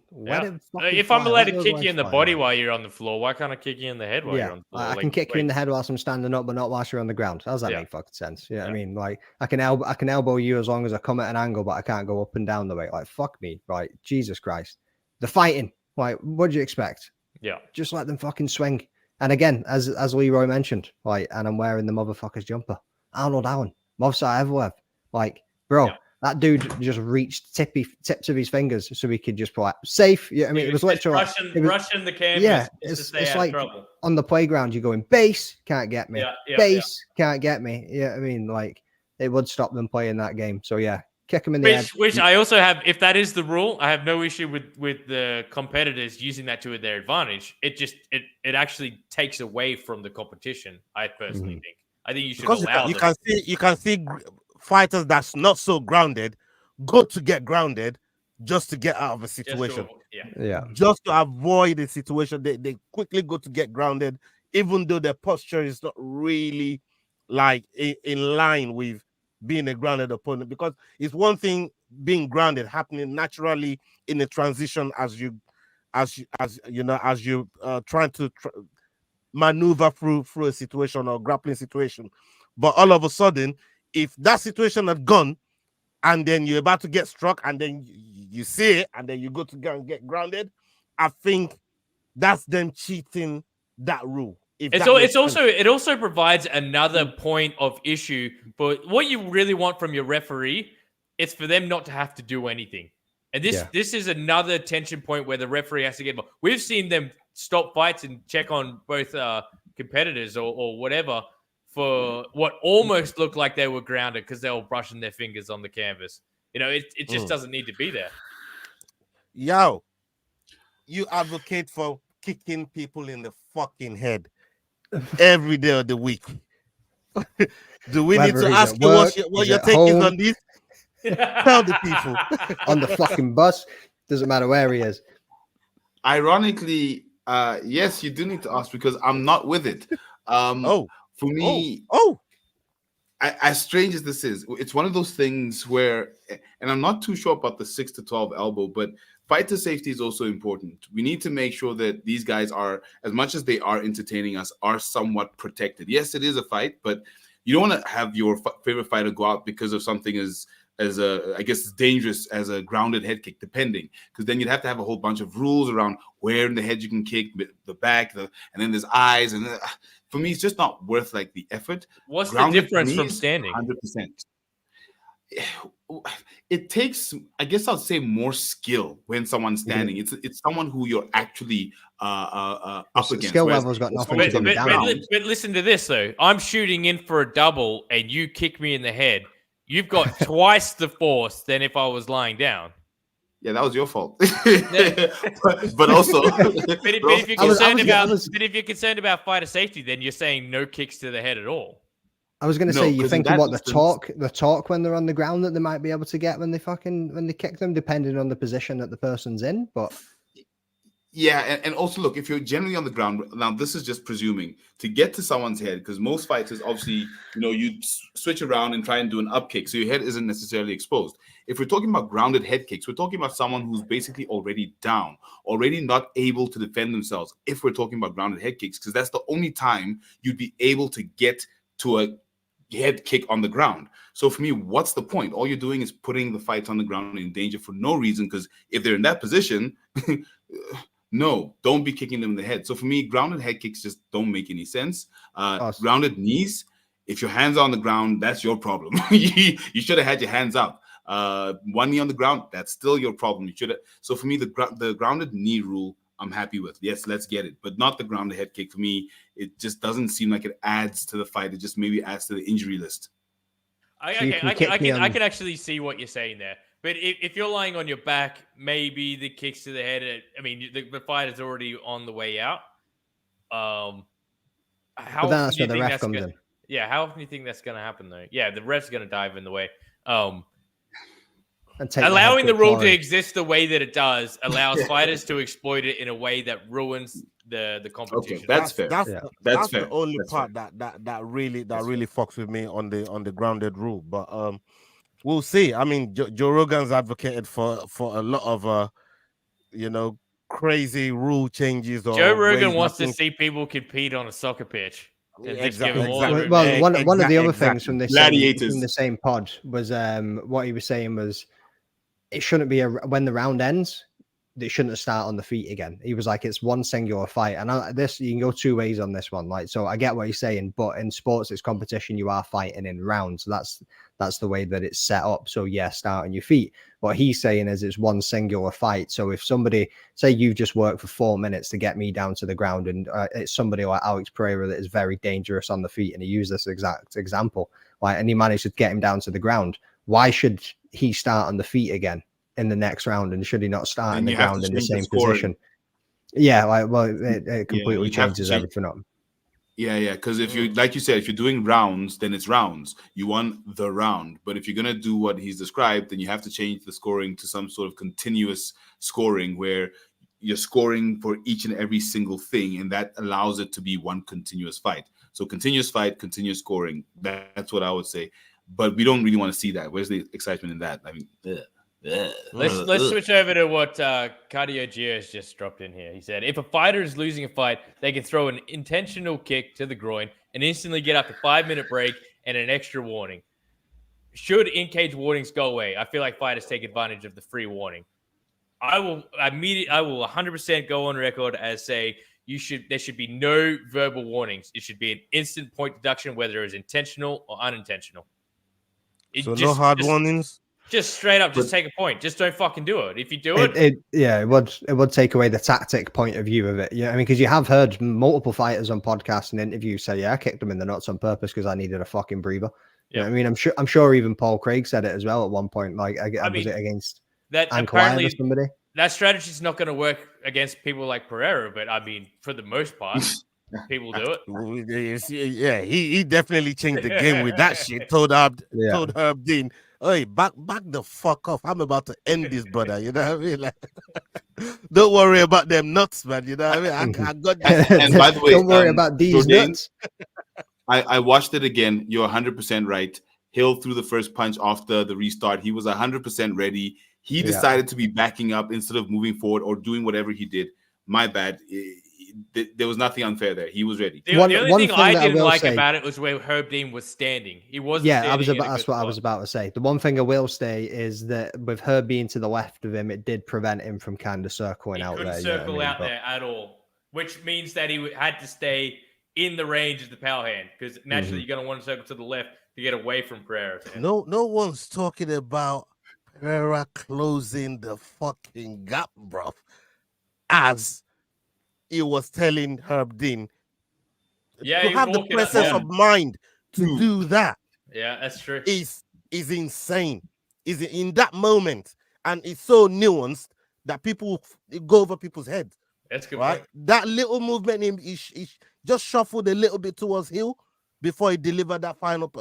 If I'm allowed to kick you in the body while you're on the floor, why can't I kick you in the head while you're on the floor? I can kick you in the head whilst I'm standing up, but not whilst you're on the ground. How does that make fucking sense? I mean, like I can elbow you as long as I come at an angle, but I can't go up and down the way. Like fuck me, right? Jesus Christ, the fighting. Like, what do you expect? Yeah, just let them fucking swing. And again, as Leroy mentioned, like, and I'm wearing the motherfucker's jumper. Arnold Allen, most I ever have. Like, bro. Yeah. That dude just reached tips of his fingers so he could just put safe. Yeah, I mean, it was literally rushing the canvas. Yeah, it's like on the playground, you're going base, can't get me. Base, can't get me. Yeah, I mean, like it would stop them playing that game. So yeah, kick them in the head. Which I also have. If that is the rule, I have no issue with the competitors using that to their advantage. It actually takes away from the competition. I personally think. I think you should allow. You can see fighters that's not so grounded go to get grounded just to get out of a situation. Just to avoid the situation. They quickly go to get grounded, even though their posture is not really like in line with being a grounded opponent. Because it's one thing being grounded happening naturally in a transition as you trying to maneuver through a situation or grappling situation. But all of a sudden, if that situation had gone and then you're about to get struck and then you see it and then you go to go and get grounded, I think that's them cheating that rule. It also provides another point of issue. But what you really want from your referee, it's for them not to have to do anything. And this is another tension point where the referee has to get involved. We've seen them stop fights and check on both competitors or whatever for what almost looked like they were grounded because they were brushing their fingers on the canvas. You know, it just doesn't need to be there. Yo, you advocate for kicking people in the fucking head every day of the week. Do we need Whether to he's ask at you work, what he's your at take is home, on these? Tell the people. on the fucking bus. Doesn't matter where he is. Ironically, yes, you do need to ask because I'm not with it. For me, as strange as this is, it's one of those things where, and I'm not too sure about the 6 to 12 elbow, but fighter safety is also important. We need to make sure that these guys are, as much as they are entertaining us, are somewhat protected. Yes, it is a fight, but you don't want to have your favorite fighter go out because of something as I guess it's dangerous as a grounded head kick, depending, because then you'd have to have a whole bunch of rules around where in the head you can kick, the back, and then there's eyes, and for me, it's just not worth like the effort. What's Grounded the difference from knees, standing? 100%. It takes, I guess I'll say, more skill when someone's standing. It's someone who you're actually up against. Skill level's got nothing to do with down. But listen to this though. I'm shooting in for a double, and you kick me in the head. You've got twice the force than if I was lying down. Yeah, that was your fault. but also, if you're concerned about fighter safety, then you're saying no kicks to the head at all. I was going to say, you're thinking what the talk when they're on the ground that they might be able to get when they kick them, depending on the position that the person's in. But yeah, and also look, if you're generally on the ground, now this is just presuming to get to someone's head, because most fighters obviously, you switch around and try and do an up kick, so your head isn't necessarily exposed. If we're talking about grounded head kicks, we're talking about someone who's basically already down, already not able to defend themselves. If we're talking about grounded head kicks, because that's the only time you'd be able to get to a head kick on the ground. So for me, what's the point? All you're doing is putting the fight on the ground in danger for no reason, because if they're in that position, no, don't be kicking them in the head. So for me, grounded head kicks just don't make any sense. Awesome. Grounded knees, if your hands are on the ground, that's your problem. You should have had your hands up. One knee on the ground, that's still your problem. You should have. So for me, the grounded knee rule, I'm happy with. Yes, let's get it, but not the grounded head kick. For me, it just doesn't seem like it adds to the fight. It just maybe adds to the injury list. I can actually see what you're saying there. But if you're lying on your back, maybe the kicks to the head. I mean, the fight is already on the way out. How but then that's where the ref comes in. Yeah, how often do you think that's going to happen, though? Yeah, the ref's going to dive in the way. Allowing the rule to exist the way that it does allows fighters to exploit it in a way that ruins the competition. Okay, that's fair. That's fair. the only that's part fair. that really fucks with me on the grounded rule. But we'll see. I mean, Joe Rogan's advocated for a lot of crazy rule changes. Joe Rogan wants to see people compete on a soccer pitch. Exactly. Well, one of the other things from the same pod was what he was saying was it shouldn't be when the round ends, they shouldn't start on the feet again. He was like, it's one singular fight, and you can go two ways on this one. Like, so I get what he's saying, but in sports, it's competition. You are fighting in rounds. So that's the way that it's set up. So yeah, start on your feet. What he's saying is it's one singular fight. So if somebody, say you've just worked for 4 minutes to get me down to the ground, and it's somebody like Alex Pereira that is very dangerous on the feet, and he used this exact example, like, and he managed to get him down to the ground. Why should he start on the feet again in the next round? And should he not start in the ground in the same position? Yeah, it completely changes everything up. Yeah, because if you, like you said, if you're doing rounds, then it's rounds. You want the round. But if you're going to do what he's described, then you have to change the scoring to some sort of continuous scoring where you're scoring for each and every single thing, and that allows it to be one continuous fight. So continuous fight, continuous scoring. That's what I would say. But we don't really want to see that. Where's the excitement in that? I mean, let's switch over to what Cardio Gios just dropped in here. He said, if a fighter is losing a fight, they can throw an intentional kick to the groin and instantly get up to 5-minute break and an extra warning. Should in-cage warnings go away? I feel like fighters take advantage of the free warning. I will 100% go on record as say there should be no verbal warnings. It should be an instant point deduction, whether it's intentional or unintentional. No hard warnings? Just straight up, just take a point. Just don't fucking do it. If you do it would take away the tactic point of view of it. Yeah, I mean, because you have heard multiple fighters on podcasts and interviews say, "Yeah, I kicked them in the nuts on purpose because I needed a fucking breather." Yeah, I mean, I'm sure even Paul Craig said it as well at one point. Like, was it against that? Apparently, or somebody? That strategy is not going to work against people like Pereira, but I mean, for the most part, people do it. Yeah, he definitely changed the game with that shit. Told Herb Dean, hey, back the fuck off. I'm about to end this, brother. You know what I mean? Like, don't worry about them nuts, man. You know what I mean? I got this. And by the way, don't worry about these Jourdain, nuts. I watched it again. You're 100% right. Hill threw the first punch after the restart. He was 100% ready. He decided to be backing up instead of moving forward or doing whatever he did. My bad. There was nothing unfair there. He was ready. The only thing I didn't like about it was where Herb Dean was standing. He wasn't. Yeah, that's what I was about to say. The one thing I will say is that with Herb being to the left of him, it did prevent him from kind of circling out there. He couldn't circle out there at all, which means that he had to stay in the range of the power hand because naturally you're going to want to circle to the left to get away from Pereira. No one's talking about Pereira closing the fucking gap, bro. As he was telling Herb Dean to have the presence of mind to do that. Yeah, that's true. Is insane. Is in that moment, and it's so nuanced that people go over people's heads. That's good, right? Point. That little movement, he just shuffled a little bit towards Hill before he delivered that final.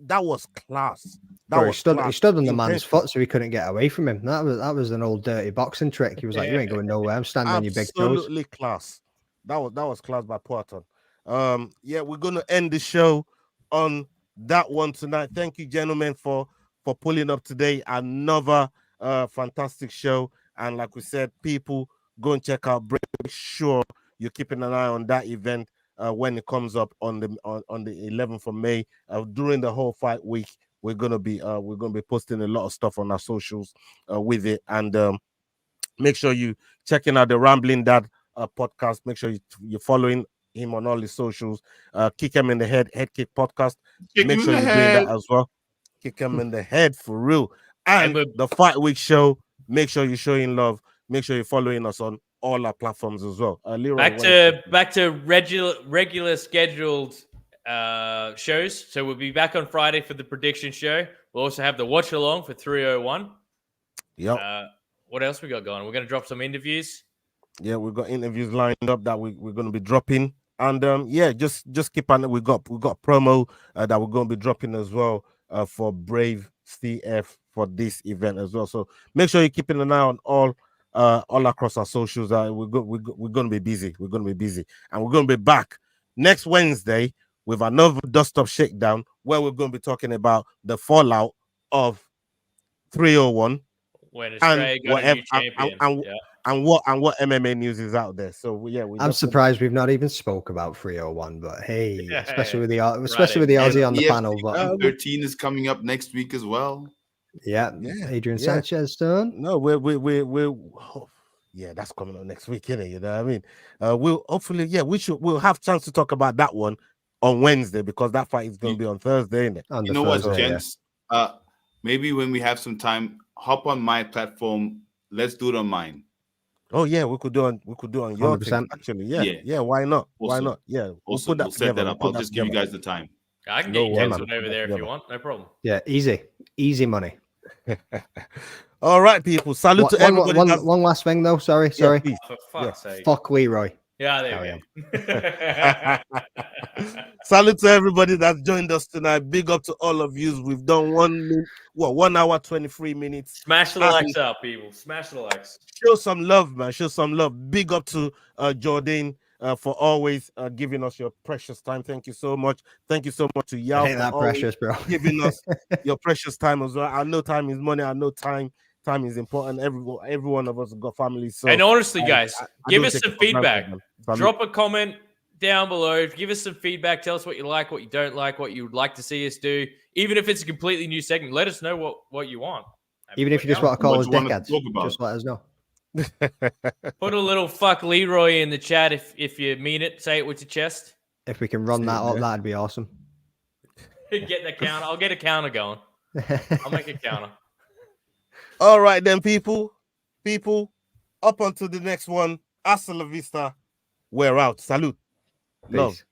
That was class. He stood on the man's foot so he couldn't get away from him. That was an old dirty boxing trick. He was like, "You ain't going nowhere. I'm standing on your big toes." Absolutely class. That was class by Poitin. Yeah, we're gonna end the show on that one tonight. Thank you, gentlemen, for pulling up today. Another fantastic show. And like we said, people go and check out. Make sure you're keeping an eye on that event when it comes up on the 11th of May. During the whole fight week, we're gonna be posting a lot of stuff on our socials with it. And make sure you checking out the Rambling Dad podcast. Make sure you're following him on all his socials. Kick him in the head kick podcast. Make sure you're doing that as well. Kick him in the head for real. And the Fight Week show. Make sure you're showing love. Make sure you're following us on all our platforms as well. Leroy, back to regular scheduled shows. So we'll be back on Friday for the prediction show. We'll also have the watch along for 301. Yep. What else we got going? We're going to drop some interviews. Yeah, we've got interviews lined up that we're going to be dropping. And just keep on. We got promo that we're going to be dropping as well for Brave CF for this event as well. So make sure you're keeping an eye on all across our socials. We're going to be busy. We're going to be busy, and we're going to be back next Wednesday with another Dust Up Shakedown where we're going to be talking about the fallout of 301 when Australia got a new champion. And what MMA news is out there. So I'm surprised we've not even spoke about 301, but hey, especially with the Aussie on the panel. But 13 is coming up next week as well. Yeah. Adrian Sanchez done. No, we're that's coming up next week, innit? You know what I mean? We'll hopefully, we'll have chance to talk about that one on Wednesday because that fight is going to be on Thursday, innit? You know what, gents? Maybe when we have some time, hop on my platform. Let's do it on mine. Oh yeah, we could do on your thing, actually. Yeah. Why not? Why not? Yeah, we'll set that up. I'll just give you guys the time. I can get you over there if you want. No problem. Yeah, easy money. All right, people. Salute to everybody. One last thing though. Sorry. For fuck's sake. Fuck Leroy. Yeah, there we go. Salute to everybody that's joined us tonight. Big up to all of you. We've done 1 hour 23 minutes. Smash the likes up, people. Smash the likes. Show some love, man. Show some love. Big up to Jourdain for always giving us your precious time. Thank you so much. Thank you so much to Yao. Ain't that precious, bro? Giving us your precious time as well. I know time is money. I know time is important. Every one of us have got families. So, and honestly, guys, give us some feedback. Drop a comment down below. Give us some feedback. Tell us what you like, what you don't like, what you would like to see us do. Even if it's a completely new segment, let us know what you want. Even if you just want to call us dickheads, just let us know. Put a little fuck Leroy in the chat if you mean it. Say it with your chest. If we can run that up, that'd be awesome. Get the counter. I'll get a counter going. I'll make a counter. All right, then, people, up onto the next one. Hasta la vista. We're out. Salute. Peace. Love.